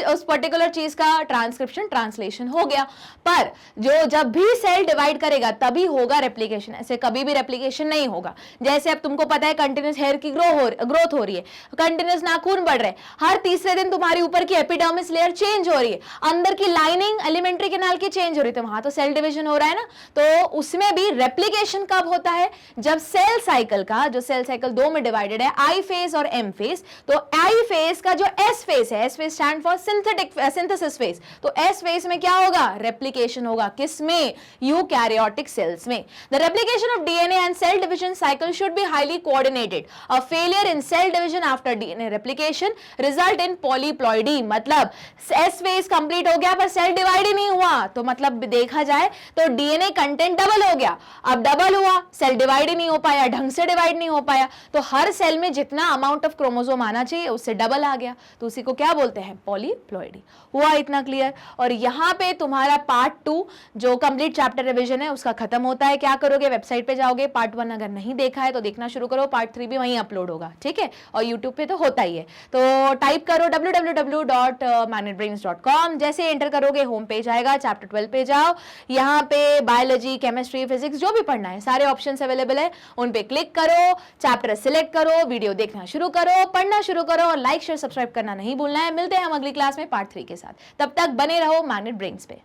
उस पर्टिकुलर चीज का ट्रांसक्रिप्शन ट्रांसलेशन हो गया। पर जो जब भी सेल डिवाइड करेगा तभी होगा रेप्लिकेशन, ऐसे कभी भी रेप्लिकेशन नहीं होगा। जैसे अब तुमको पता है कंटिन्यूस हेयर की ग्रोथ हो रही है, कंटिन्यूस नाखून बढ़ रहे हैं, हर तीसरे दिन तुम्हारी ऊपर की एपिडर्मिस लेयर चेंज हो रही है, अंदर की लाइनिंग एलिमेंट्री कैनाल की चेंज हो रही है, तो वहां तो सेल डिविजन हो रहा है ना। तो उसमें भी रेप्लिकेशन कब होता है, जब सेल साइकिल का, जो सेल साइकिल दो में डिवाइडेड है, आई फेज और एम फेज, तो आई फेज का जो एस फेज है, S phase stand for synthesis phase, तो एस फेज में क्या होगा, रेप्लिकेशन होगा। किसमें, यूकैरियोटिक सेल्स में। The replication of DNA and cell division cycle should be highly coordinated. A failure in cell division after DNA replication result in polyploidy. मतलब S phase complete हो गया पर सेल डिवाइड ही नहीं हुआ, तो मतलब देखा जाए तो डीएनए कंटेंट डबल हो गया। अब डबल हुआ, सेल डिवाइड ही नहीं हो पाया, ढंग से डिवाइड नहीं हो पाया, तो हर सेल में जितना अमाउंट ऑफ क्रोमोसोम आना चाहिए उससे डबल आ गया, तो उसी को क्या बोलते हैं, पॉलीप्लॉइडी। हुआ इतना क्लियर। और यहां पे तुम्हारा पार्ट 2 जो कंप्लीट चैप्टर रिवीजन है उसका खत्म होता है। क्या करोगे, वेबसाइट पे जाओगे, पार्ट 1 अगर नहीं देखा है तो देखना शुरू करो, पार्ट 3 भी वहीं अपलोड होगा, ठीक है, और यूट्यूब पे तो होता ही है। तो टाइप करो www.magnetbrains.com, जैसे एंटर करोगे होम पेज आएगा, चैप्टर 12 पे जाओ, यहाँ पे बायोलॉजी, केमिस्ट्री, फिजिक्स जो भी पढ़ना है सारे ऑप्शंस अवेलेबल है, उन पे क्लिक करो, चैप्टर सिलेक्ट करो, वीडियो देखना शुरू करो, पढ़ना शुरू करो और लाइक शेयर सब्सक्राइब करना नहीं भूलना है। मिलते हैं हम अगली क्लास में पार्ट 3 के साथ, तब तक बने रहो मैग्नेट ब्रेन्स पे।